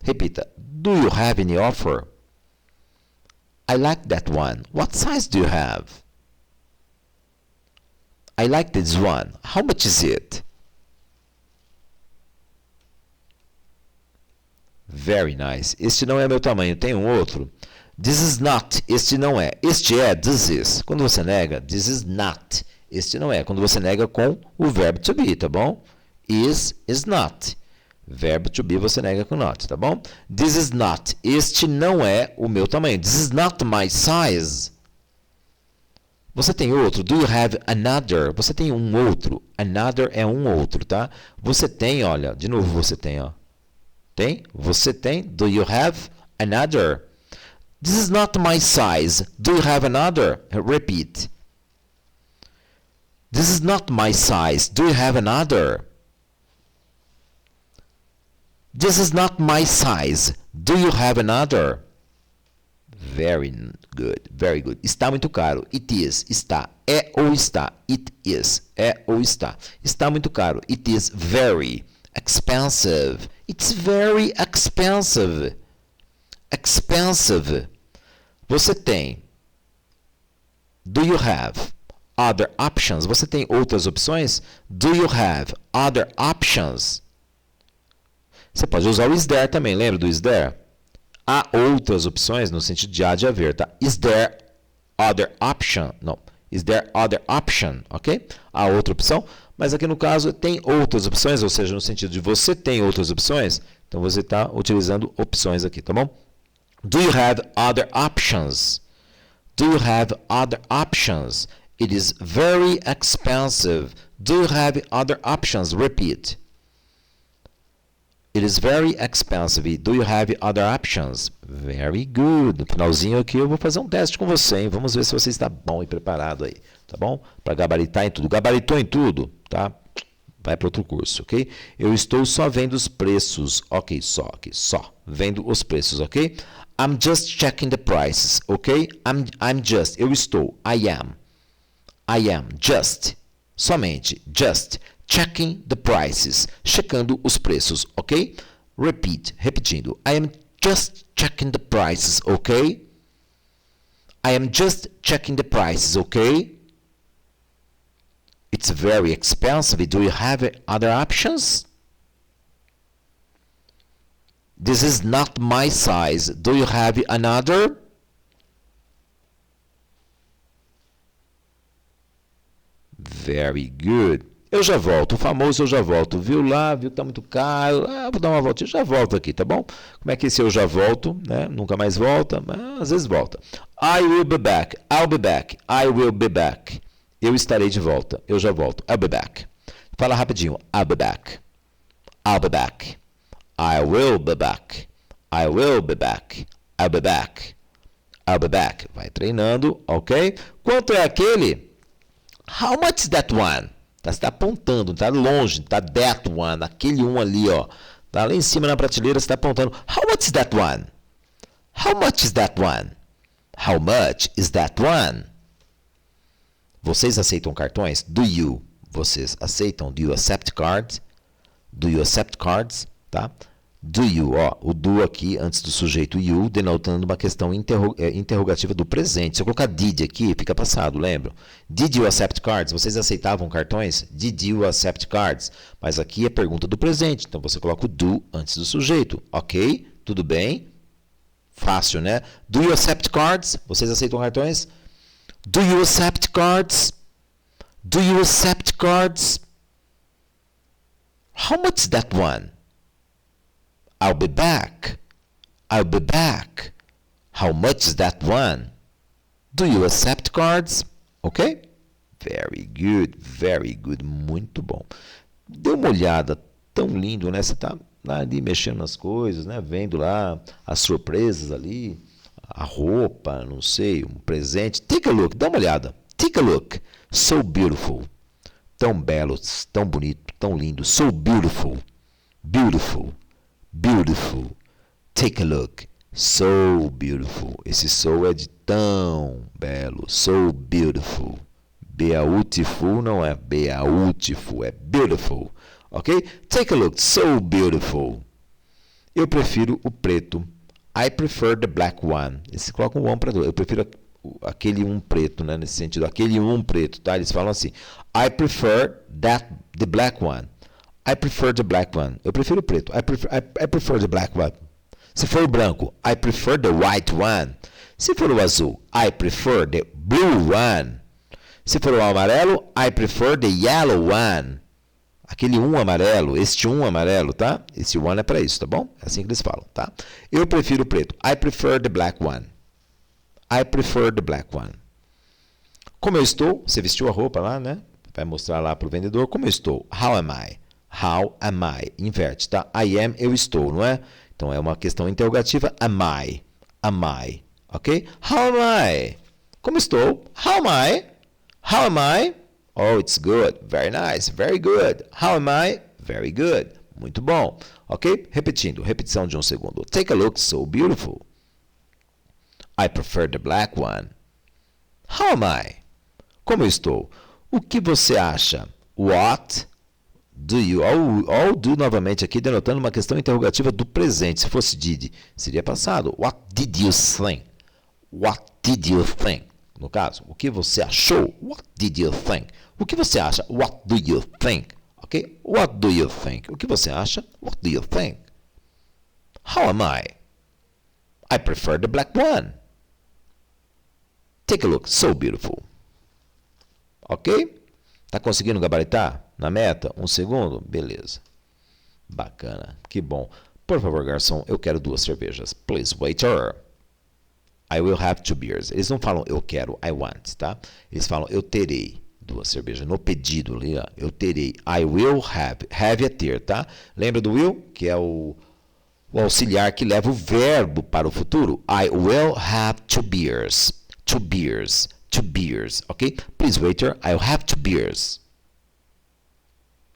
Repita. Do you have any offer? I like that one. What size do you have? I like this one. How much is it? Very nice. Este não é meu tamanho. Tem um outro. This is not. Este não é. Este é. This is. Quando você nega, this is not. Este não é. Quando você nega com o verbo to be, tá bom? Is not. Verbo to be você nega com not, tá bom? This is not. Este não é o meu tamanho. This is not my size. Você tem outro. Do you have another? Você tem um outro. Another é um outro, tá? Você tem, olha. De novo você tem, ó. Tem? Você tem? Do you have another? This is not my size. Do you have another? Repeat. This is not my size. Do you have another? This is not my size. Do you have another? Very good. Very good. Está muito caro. It is. Está. É ou está. It is. É ou está. Está muito caro. It is very expensive. It's very expensive. Expensive. Você tem. Do you have other options? Você tem outras opções? Do you have other options? Você pode usar o is there também. Lembra do is there? Há outras opções no sentido de há de haver, tá? Is there other option? Não. Is there other option? Ok? Há outra opção. Mas aqui no caso tem outras opções, ou seja, no sentido de você tem outras opções. Então você está utilizando opções aqui, tá bom? Do you have other options? Do you have other options? It is very expensive. Do you have other options? Repeat. It is very expensive. Do you have other options? Very good. No finalzinho aqui eu vou fazer um teste com você, hein? Vamos ver se você está bom e preparado aí, tá bom? Para gabaritar em tudo. Gabaritou em tudo, tá? Vai para outro curso, ok? Eu estou só vendo os preços. Ok, só. Vendo os preços, ok? I'm just checking the prices, ok? I'm just. Eu estou. I am. Just. Somente. Just. Checking the prices. Checando os preços, ok? Repeat. Repetindo. I am just checking the prices, ok? I am just checking the prices, ok? It's very expensive. Do you have other options? This is not my size. Do you have another? Very good. Eu já volto, o famoso eu já volto. Viu lá, viu, tá muito caro. Vou dar uma voltinha, já volto aqui, tá bom? Como é que esse eu já volto, né? Nunca mais volta, mas às vezes volta. I will be back. I'll be back. I will be back. Eu estarei de volta. Eu já volto. I'll be back. Fala rapidinho. I'll be back. I'll be back. I will be back. I will be back. I'll be back. I'll be back. Vai treinando, ok? Quanto é aquele? How much is that one? Você está apontando, está longe, está that one, aquele um ali, ó. Tá lá em cima na prateleira, você está apontando. How much is that one? How much is that one? How much is that one? Vocês aceitam cartões? Do you? Vocês aceitam? Do you accept cards? Do you accept cards? Tá? Do you, ó, o do aqui antes do sujeito you, denotando uma questão interrogativa do presente. Se eu colocar did aqui, fica passado, lembra? Did you accept cards? Vocês aceitavam cartões? Did you accept cards? Mas aqui é pergunta do presente, então você coloca o do antes do sujeito, ok? Tudo bem? Fácil, né? Do you accept cards? Vocês aceitam cartões? Do you accept cards? Do you accept cards? How much is that one? I'll be back. I'll be back. How much is that one? Do you accept cards? Ok? Very good, very good. Muito bom. Dê uma olhada. Tão lindo, né? Você está ali mexendo nas coisas, né? Vendo lá as surpresas ali. A roupa, não sei, um presente. Take a look. Dá uma olhada. Take a look. So beautiful. Tão belo, tão bonito, tão lindo. So beautiful. Beautiful. Beautiful. Take a look. So beautiful. Esse so é de tão belo. So beautiful. Beautiful não é beautiful, é beautiful. Ok? Take a look. So beautiful. Eu prefiro o preto. I prefer the black one. Esse coloca um one para dois. Eu prefiro aquele um preto, né? Nesse sentido. Aquele um preto, tá? Eles falam assim. I prefer the black one. I prefer the black one. Eu prefiro o preto. I prefer the black one. Se for o branco, I prefer the white one. Se for o azul, I prefer the blue one. Se for o amarelo, I prefer the yellow one. Aquele um amarelo, este um amarelo, tá? Esse one é para isso, tá bom? É assim que eles falam, tá? Eu prefiro o preto. I prefer the black one. I prefer the black one. Como eu estou? Você vestiu a roupa lá, né? Vai mostrar lá para o vendedor. Como eu estou? How am I? How am I? Inverte, tá? I am, eu estou, não é? Então, é uma questão interrogativa. Am I? Am I? Ok? How am I? Como estou? How am I? How am I? Oh, it's good. Very nice. Very good. How am I? Very good. Muito bom. Ok? Repetindo. Repetição de um segundo. Take a look. So beautiful. I prefer the black one. How am I? Como eu estou? O que você acha? What do you? All do novamente aqui, denotando uma questão interrogativa do presente. Se fosse did, seria passado. What did you think? What did you think? No caso, o que você achou? What did you think? O que você acha? What do you think? Ok? What do you think? O que você acha? What do you think? How am I? I prefer the black one. Take a look. So beautiful. Ok? Tá conseguindo gabaritar? Na meta? Um segundo? Beleza. Bacana. Que bom. Por favor, garçom, eu quero 2 cervejas. Please, waiter. I will have 2 beers. Eles não falam eu quero, I want, tá? Eles falam eu terei 2 cervejas. No pedido ali, ó, eu terei. I will have. Have é ter, tá? Lembra do will? Que é o auxiliar que leva o verbo para o futuro. I will have 2 beers. 2 beers. 2 beers, ok? Please, waiter, I'll have 2 beers.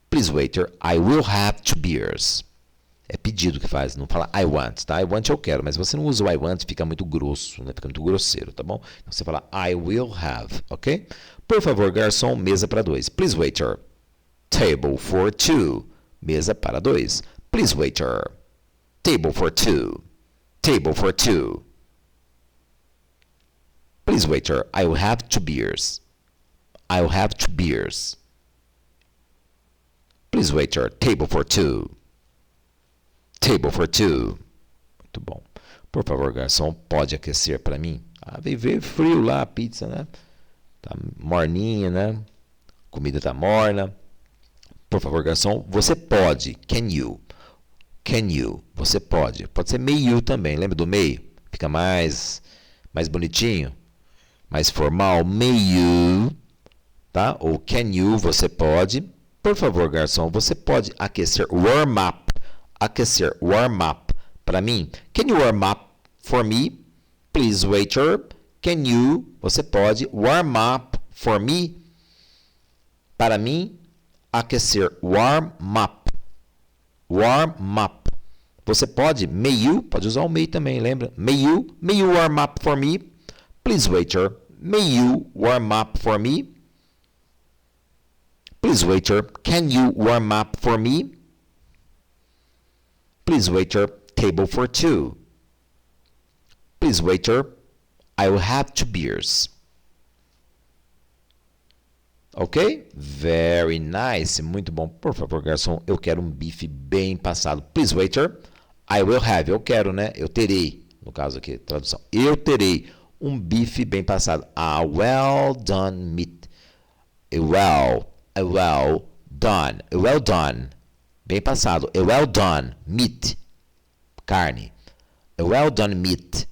Please, waiter, I will have 2 beers. É pedido que faz, não fala I want, tá? I want eu quero, mas você não usa o I want, fica muito grosso, né? Fica muito grosseiro, tá bom? Então você fala I will have, ok? Por favor, garçom, mesa para 2. Please, waiter. Table for 2. Mesa para 2. Please, waiter. Table for 2. Table for 2. Please, waiter, I will have 2 beers. I will have 2 beers. Please, waiter, table for 2. Table for 2. Muito bom. Por favor, garçom, pode aquecer para mim? Ah, veio frio lá a pizza, né? Tá morninha, né? Comida tá morna. Por favor, garçom, você pode. Can you? Can you? Você pode. Pode ser may you também. Lembra do may? Fica mais bonitinho. Mais formal, may you, tá? Ou can you, você pode. Por Por favor, garçom, você pode aquecer warm up. Aquecer warm up para mim. Can you warm up for me? Please, waiter. Can you? Você pode warm up for me? Para mim, aquecer warm up. Warm up. Você pode, may you, pode usar o may também, lembra? May you warm up for me? Please, waiter. May you warm up for me? Please, waiter. Can you warm up for me? Please, waiter. Table for two. Please, waiter. I will have 2 beers. Ok? Very nice. Muito bom. Por favor, garçom, eu quero um bife bem passado. Please, waiter. I will have. Eu quero, né? Eu terei. No caso aqui, tradução. Eu terei um bife bem passado. A well done meat. A well done. Bem passado. A well done meat. Carne. A well done meat.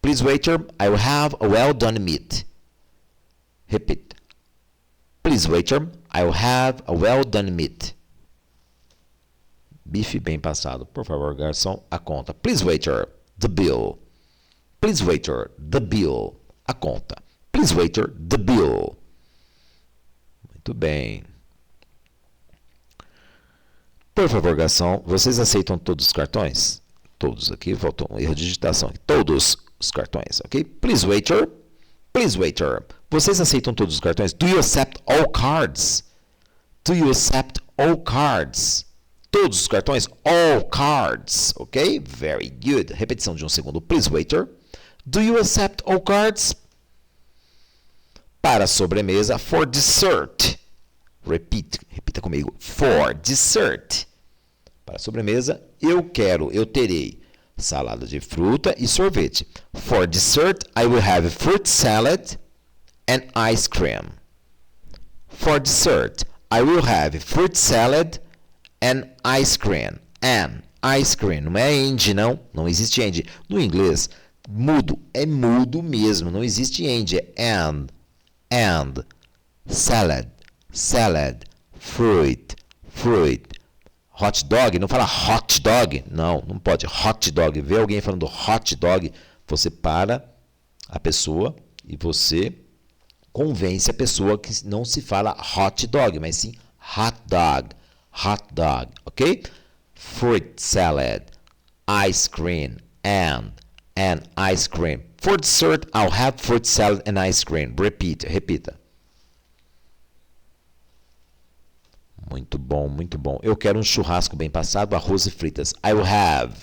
Please, waiter, I will have a well done meat. Repeat. Please, waiter, I will have a well done meat. Bife bem passado. Por favor, garçom, a conta. Please, waiter, the bill. Please, waiter, the bill. A conta. Please, waiter, the bill. Muito bem. Por favor, garçom, vocês aceitam todos os cartões? Todos aqui, faltou um erro de digitação aqui. Todos os cartões, ok? Please, waiter. Please, waiter. Vocês aceitam todos os cartões? Do you accept all cards? Do you accept all cards? Todos os cartões? All cards, ok? Very good. Repetição de um segundo. Please, waiter. Do you accept all cards? Para a sobremesa, for dessert. Repita comigo. For dessert. Para a sobremesa, eu terei salada de fruta e sorvete. For dessert, I will have fruit salad and ice cream. For dessert, I will have fruit salad and ice cream. And ice cream. Não é and, não. Não existe and. No inglês, mudo. É mudo mesmo. Não existe and. É and. Salad. Fruit. Hot dog, não fala hot dog. Não pode. Hot dog. Vê alguém falando hot dog, você para a pessoa e você convence a pessoa que não se fala hot dog, mas sim hot dog. Hot dog, ok? Fruit salad, ice cream, and ice cream. For dessert, I'll have fruit salad and ice cream. Repita. Muito bom. Eu quero um churrasco bem passado, arroz e fritas. I will have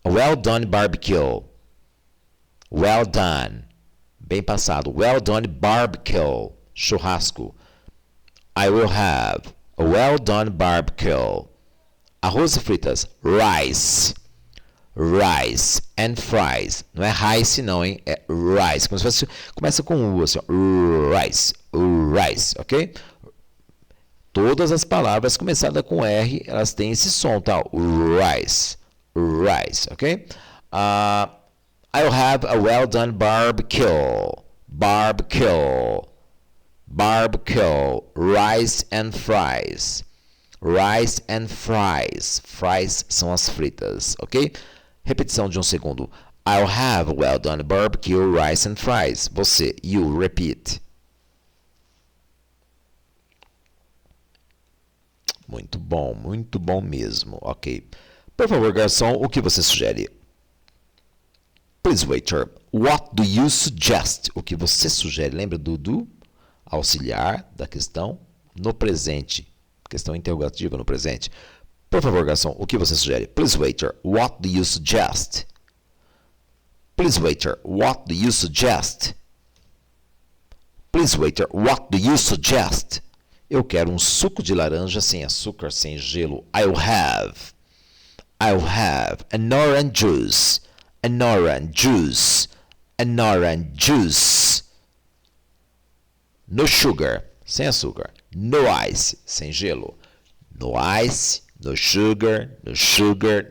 a well done barbecue. Well done. Bem passado. Well done barbecue. Churrasco. I will have a well done barbecue. Arroz e fritas. Rice and fries. Não é rice não, hein? É rice. Como se fosse, começa com U, assim, rice, ok? Todas as palavras começadas com R, elas têm esse som, tá? Rice, ok? I'll have a well done barbecue, rice and fries, fries são as fritas, ok? Repetição de um segundo. I'll have a well done barbecue, rice and fries. Você, you, repeat. Muito bom mesmo, ok. Por favor, garçom, o que você sugere? Please, waiter, what do you suggest? O que você sugere? Lembra do auxiliar da questão no presente. Questão interrogativa no presente. Por favor, garçom, o que você sugere? Please, waiter, what do you suggest? Please, waiter, what do you suggest? Please, waiter, what do you suggest? Eu quero um suco de laranja sem açúcar, sem gelo. I'll have an orange juice. No sugar, sem açúcar. No ice, sem gelo. No ice, no sugar,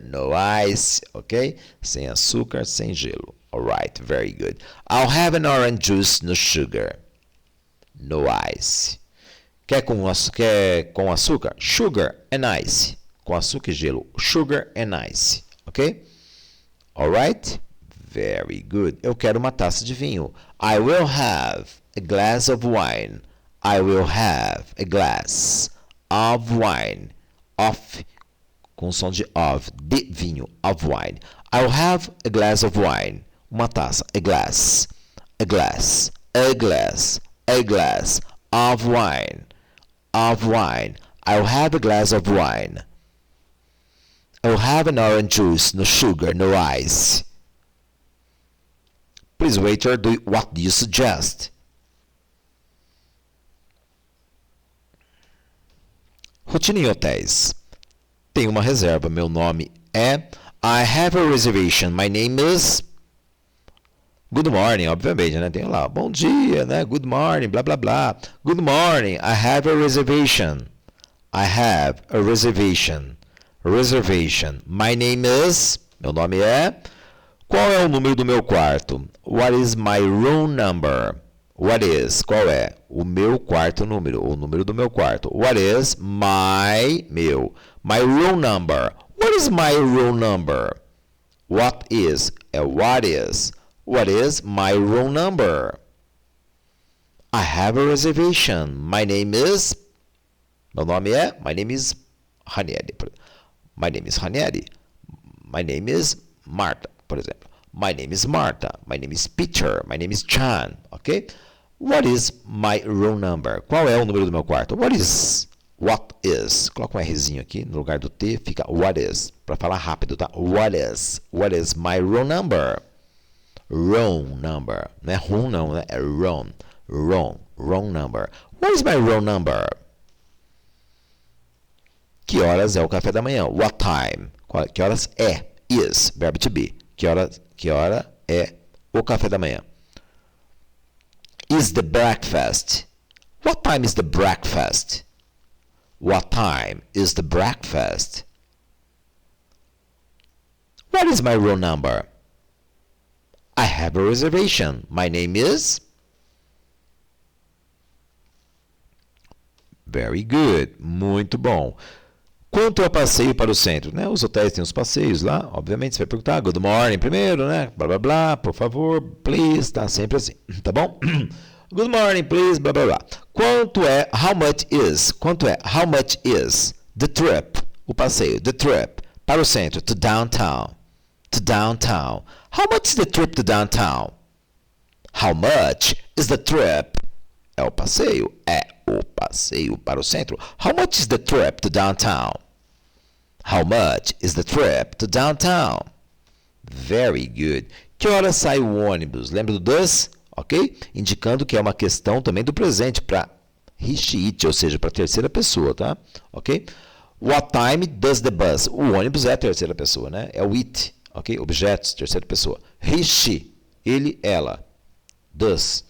no ice, ok? Sem açúcar, sem gelo. Alright, very good. I'll have an orange juice, no sugar. No ice. Quer com açúcar? Sugar and ice. Com açúcar e gelo. Sugar and ice. Ok? Alright? Very good. Eu quero uma taça de vinho. I will have a glass of wine. I will have a glass of wine. Of, com som de of, de vinho. Of wine. I will have a glass of wine. Uma taça. A glass. A glass. A glass. A glass of wine. Of wine. I will have a glass of wine. I will have an orange juice. No sugar, no ice. Please, waiter, what do you suggest? Rotina em hotéis. Tem uma reserva. Meu nome é... I have a reservation. My name is... Good morning, obviamente, né? Tem lá, bom dia, né? Good morning, blá, blá, blá. Good morning, I have a reservation. I have a reservation. Reservation. My name is... Meu nome é... Qual é o número do meu quarto? What is my room number? What is? Qual é? O meu quarto número. O número do meu quarto. What is my... Meu. My room number. What is my room number? What is? É what is. What is my room number? I have a reservation. My name is... Meu nome é... My name is Ranieri. My name is Ranieri. My name is Marta, por exemplo. My name is Marta. My name is Peter. My name is John. Ok? What is my room number? Qual é o número do meu quarto? What is? What is? Coloca um Rzinho aqui no lugar do T. Fica what is. Para falar rápido, tá? What is? What is my room number? Room number. Não é room não, né? É room. Room. Room number. What is my room number? Que horas é o café da manhã? What time? Que horas é? Is. Verbo to be. Que hora é o café da manhã? Is the breakfast? What time is the breakfast? What time is the breakfast? What is my room number? I have a reservation. My name is... Very good. Muito bom. Quanto é o passeio para o centro? Né? Os hotéis têm os passeios lá. Obviamente, você vai perguntar good morning primeiro, né? Blá, blá, blá. Por favor, please. Tá sempre assim. Tá bom? Good morning, please. Blá, blá, blá. Quanto é? How much is? Quanto é? How much is? The trip. O passeio. The trip. Para o centro. To downtown. To downtown. How much is the trip to downtown? How much is the trip? É o passeio. É o passeio para o centro. How much is the trip to downtown? How much is the trip to downtown? Very good. Que hora sai o ônibus? Lembra do does? Ok? Indicando que é uma questão também do presente para it, ou seja, para a terceira pessoa, tá? Ok? What time does the bus? O ônibus é a terceira pessoa, né? É o it, ok? Objetos, terceira pessoa. He, she, ele, ela. Does.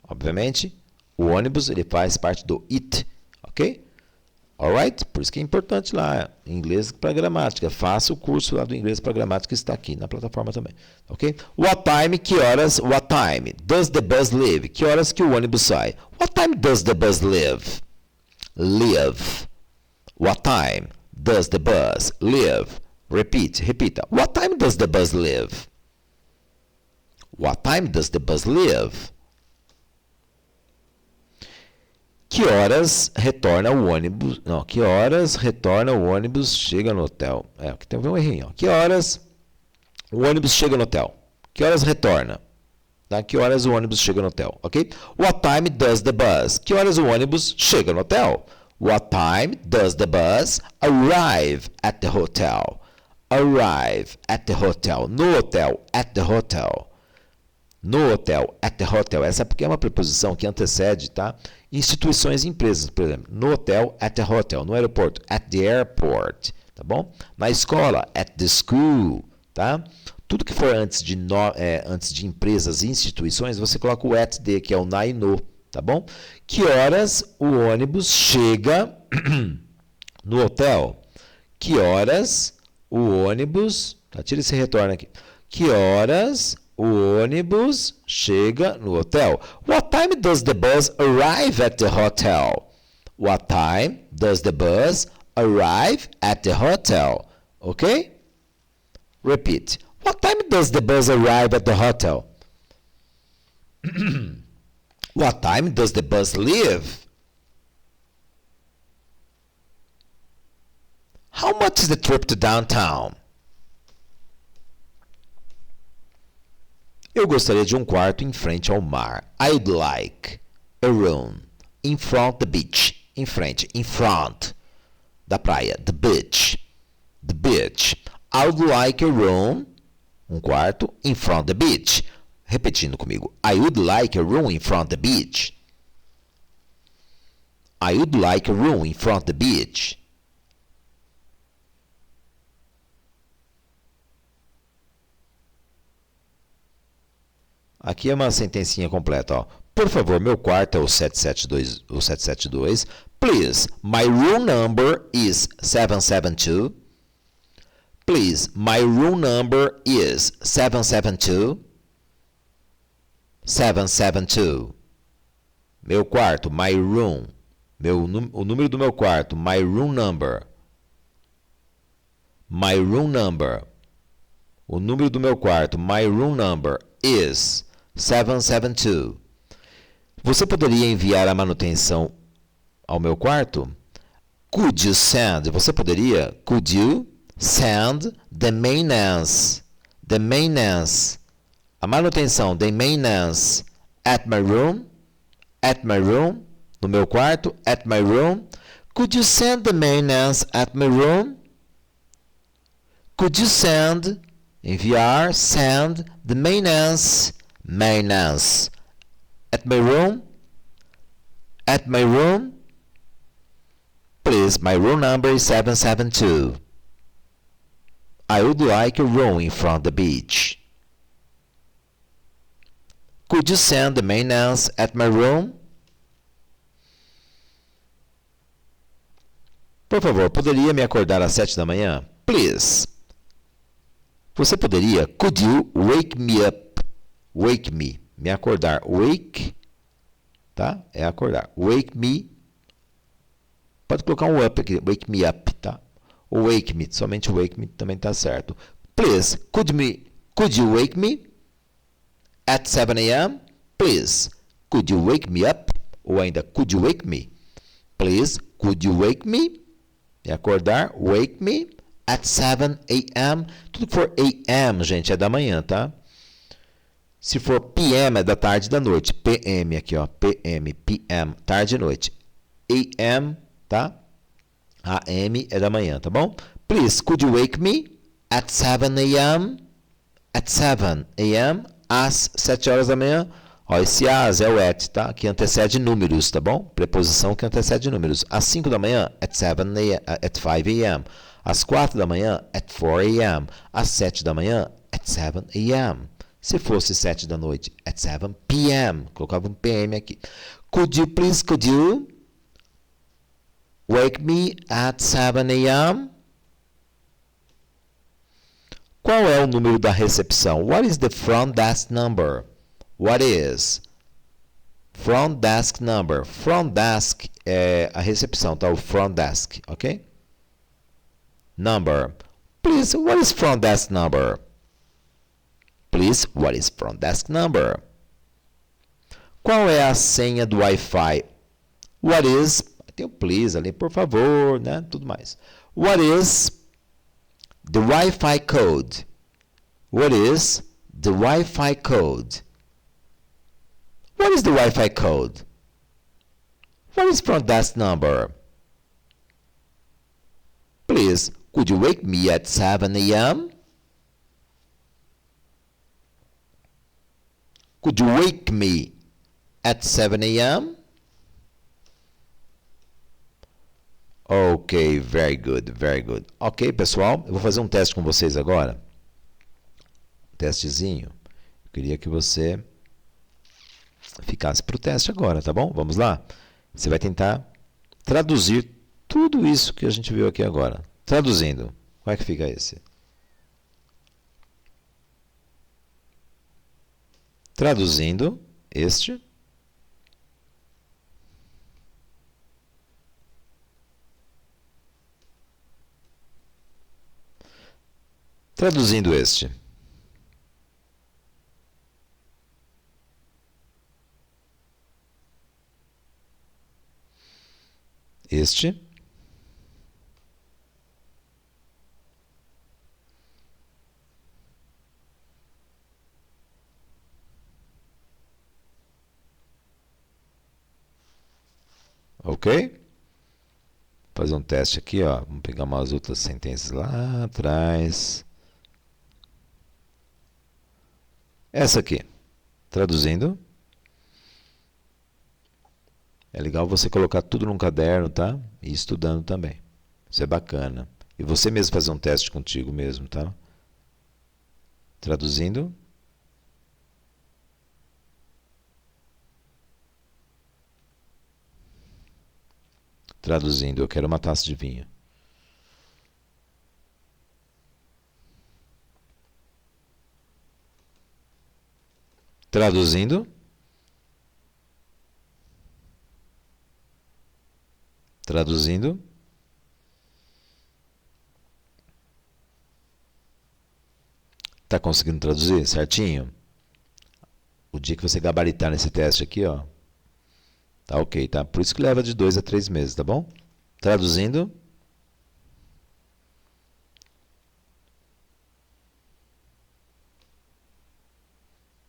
Obviamente, o ônibus ele faz parte do it, ok? Alright? Por isso que é importante lá, inglês para gramática. Faça o curso lá do inglês para gramática, está aqui na plataforma também, ok? What time, que horas, what time does the bus leave? Que horas que o ônibus sai? What time does the bus leave? Leave. What time does the bus leave? Repeat, repita. What time does the bus leave? What time does the bus leave? Que horas retorna o ônibus? Não, que horas retorna o ônibus, chega no hotel? É, aqui tem um errinho. Ó. Que horas o ônibus chega no hotel? Que horas retorna? Tá? Que horas o ônibus chega no hotel? Ok? What time does the bus? Que horas o ônibus chega no hotel? What time does the bus arrive at the hotel? Arrive at the hotel. No hotel, at the hotel. No hotel, at the hotel. Essa porque é uma preposição que antecede, tá? Instituições e empresas, por exemplo. No hotel, at the hotel. No aeroporto, at the airport. Tá bom? Na escola, at the school. Tá? Tudo que for antes de empresas e instituições, você coloca o at the, que é o na e no. Tá bom? Que horas o ônibus chega no hotel? Que horas o ônibus... Tá, tira esse retorno aqui. Que horas o ônibus chega no hotel? What time does the bus arrive at the hotel? What time does the bus arrive at the hotel? Okay? Repeat. What time does the bus arrive at the hotel? What time does the bus leave? How much is the trip to downtown? Eu gostaria de um quarto em frente ao mar. I'd like a room in front the beach. Em frente, in front da praia. The beach. The beach. I would like a room, um quarto, in front the beach. Repetindo comigo. I would like a room in front the beach. I would like a room in front the beach. Aqui é uma sentencinha completa, ó. Por favor, meu quarto é o 772. Please, my room number is 772. Please, my room number is 772. 772. Meu quarto, my room. O número do meu quarto, my room number. My room number. O número do meu quarto, my room number is 772. Você poderia enviar a manutenção ao meu quarto? Could you send? Você poderia? Could you send the maintenance? The maintenance. A manutenção, the maintenance at my room? At my room? No meu quarto? At my room? Could you send the maintenance at my room? Could you send? Enviar, send the maintenance. Maintenance. At my room? At my room? Please, my room number is 772. I would like a room in front of the beach. Could you send the maintenance at my room? Por favor, poderia me acordar às 7 da manhã? Please. Você poderia? Could you wake me up? Wake me. Me acordar. Wake, tá? É acordar. Wake me. Pode colocar um up aqui. Wake me up, tá? Ou wake me. Somente wake me também tá certo. Please, could you wake me at 7 a.m.? Please, could you wake me up? Ou ainda, could you wake me? Please, could you wake me? Me acordar. Wake me at 7 a.m. Tudo que for a.m., gente, é da manhã, tá? Se for p.m. é da tarde e da noite. p.m. aqui, ó. p.m. p.m. Tarde e noite. a.m., tá? a.m. é da manhã, tá bom? Please, could you wake me at 7 a.m.? At 7 a.m. Às 7 horas da manhã. Ó, esse as é o at, tá? Que antecede números, tá bom? Preposição que antecede números. Às 5 da manhã, at 5 a.m. Às 4 da manhã, at 4 a.m. Às 7 da manhã, at 7 a.m. Se fosse 7 da noite, at 7 p.m. Colocava um p.m. aqui. Could you wake me at 7 a.m.? Qual é o número da recepção? What is the front desk number? What is front desk number? Front desk é a recepção, tá? O front desk, ok? Number. Please, what is front desk number? Please, what is front desk number? Qual é a senha do Wi-Fi? What is... Tem o please ali, por favor, né? Tudo mais. What is the Wi-Fi code? What is the Wi-Fi code? What is the Wi-Fi code? What is front desk number? Please, could you wake me at 7 a.m.? Could you wake me at 7 a.m.? Ok, very good, very good. Ok, pessoal, eu vou fazer um teste com vocês agora. Um testezinho. Eu queria que você ficasse para o teste agora, tá bom? Vamos lá? Você vai tentar traduzir tudo isso que a gente viu aqui agora. Traduzindo. Como é que fica esse? Traduzindo este. Traduzindo este. Este. Ok? Fazer um teste aqui, ó. Vamos pegar umas outras sentenças lá atrás. Essa aqui. Traduzindo. É legal você colocar tudo num caderno, tá? E estudando também. Isso é bacana. E você mesmo fazer um teste contigo mesmo, tá? Traduzindo. Traduzindo, eu quero uma taça de vinho. Traduzindo. Traduzindo. Tá conseguindo traduzir certinho? O dia que você gabaritar nesse teste aqui, ó. Tá ok, tá? Por isso que leva de 2 a 3 meses, tá bom? Traduzindo.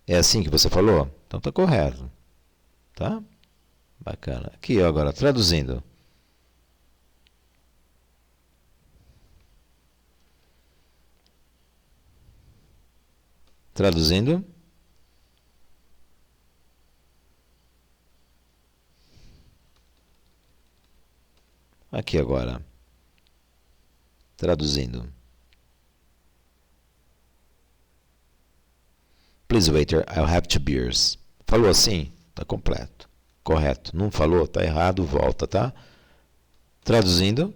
É assim que você falou? Então tá correto. Tá? Bacana. Aqui, ó, agora, traduzindo. Traduzindo. Aqui agora. Traduzindo. Please, waiter, I'll have 2 beers. Falou assim? Tá completo. Correto. Não falou? Tá errado, volta, tá? Traduzindo.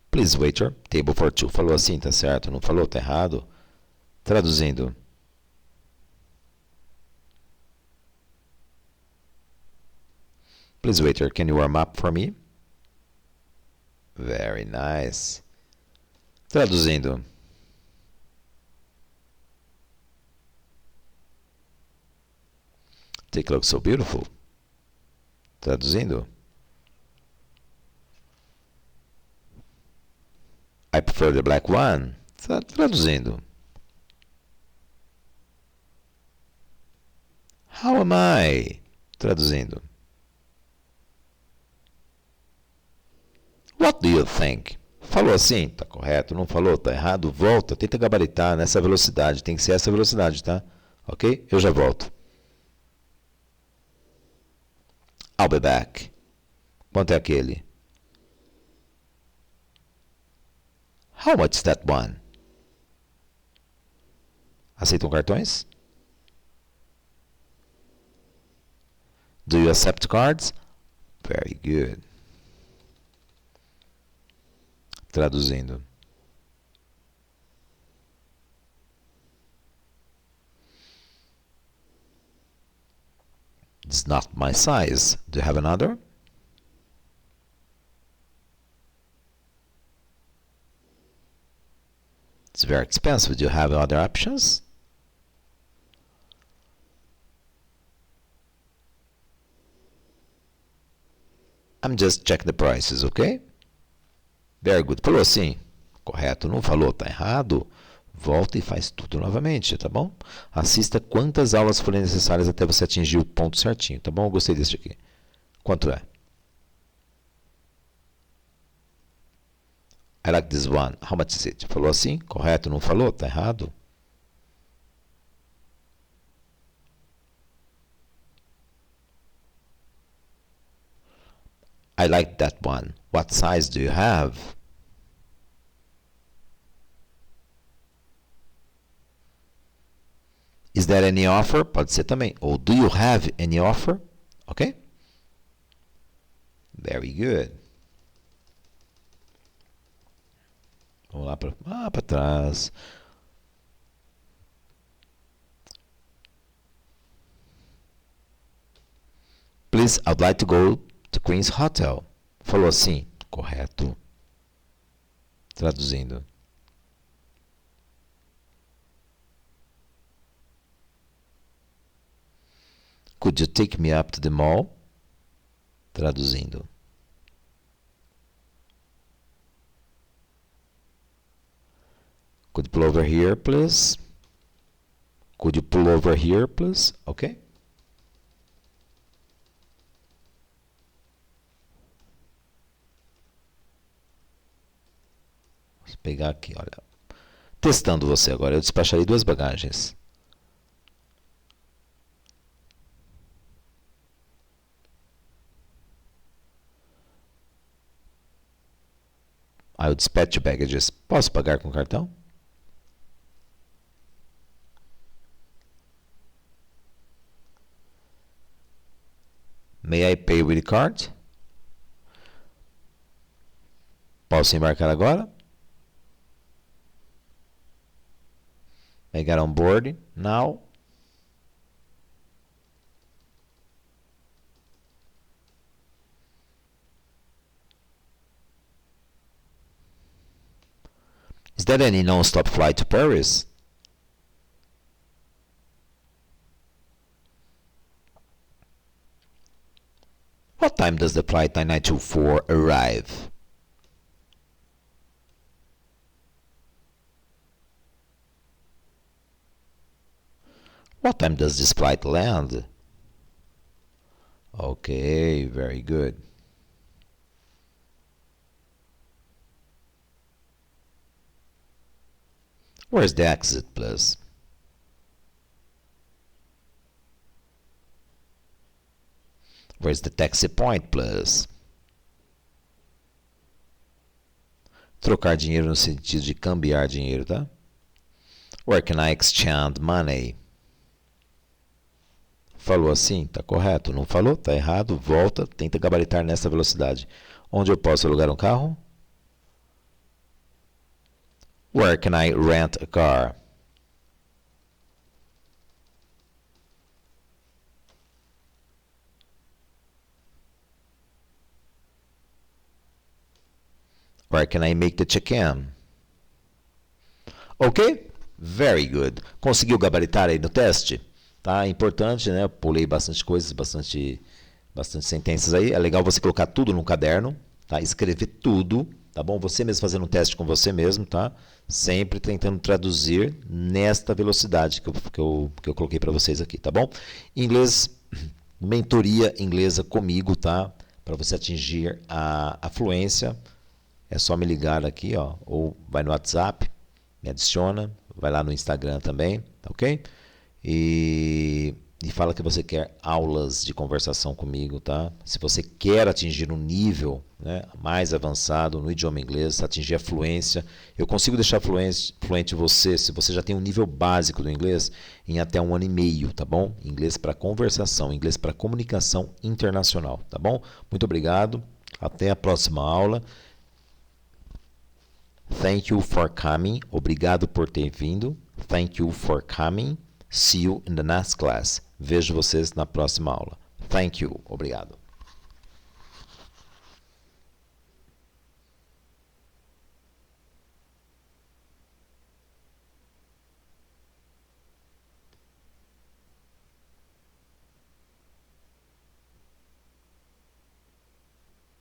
Please, waiter, table for 2. Falou assim, tá certo? Não falou? Tá errado? Traduzindo. Please, waiter, can you warm up for me? Very nice. Traduzindo. Take a look so beautiful. Traduzindo. I prefer the black one. Traduzindo. How am I? Traduzindo. What do you think? Falou assim? Tá correto. Não falou? Tá errado? Volta. Tenta gabaritar nessa velocidade. Tem que ser essa velocidade, tá? Ok? Eu já volto. I'll be back. Quanto é aquele? How much is that one? Aceitam cartões? Do you accept cards? Very good. Traduzindo. It's not my size. Do you have another? It's very expensive. Do you have other options? I'm just checking the prices, okay? Very good. Falou assim? Correto. Não falou? Tá errado? Volta e faz tudo novamente, tá bom? Assista quantas aulas forem necessárias até você atingir o ponto certinho, tá bom? Eu gostei desse aqui. Quanto é? I like this one. How much is it? Falou assim? Correto? Não falou? Tá errado? I like that one. What size do you have? Is there any offer? Pode ser também. Ou do you have any offer? Ok? Very good. Vamos lá para trás. Please, I'd like to go The Queen's Hotel. Falou assim? Correto. Traduzindo. Could you take me up to the mall? Traduzindo. Could you pull over here, please? Could you pull over here, please? Ok? Vou pegar aqui, olha. Testando você agora. Eu despacharei 2 bagagens. I'll dispatch baggages. Posso pagar com cartão? May I pay with card? Posso embarcar agora? I get on board now. Is there any non-stop flight to Paris? What time does the flight 9924 arrive? What time does this flight land? Okay, very good. Where's the exit, please? Where's the taxi point, please? Trocar dinheiro no sentido de cambiar dinheiro, tá? Where can I exchange money? Falou assim? Tá correto. Não falou? Tá errado. Volta. Tenta gabaritar nessa velocidade. Onde eu posso alugar um carro? Where can I rent a car? Where can I make the check-in? Ok? Very good. Conseguiu gabaritar aí no teste? Tá? Importante, né? Eu pulei bastante coisas, bastante sentenças aí. É legal você colocar tudo no caderno, tá? Escrever tudo, tá bom? Você mesmo fazendo um teste com você mesmo, tá? Sempre tentando traduzir nesta velocidade que eu coloquei para vocês aqui, tá bom? Inglês, mentoria inglesa comigo, tá? Para você atingir a fluência, é só me ligar aqui, ó, ou vai no WhatsApp, me adiciona, vai lá no Instagram também, tá ok? E fala que você quer aulas de conversação comigo, tá? Se você quer atingir um nível, né, mais avançado no idioma inglês, atingir a fluência, eu consigo deixar fluente você, se você já tem um nível básico do inglês, em até 1 ano e meio, tá bom? Inglês para conversação, inglês para comunicação internacional, tá bom? Muito obrigado, até a próxima aula. Thank you for coming. Obrigado por ter vindo. Thank you for coming. See you in the next class. Vejo vocês na próxima aula. Thank you. Obrigado.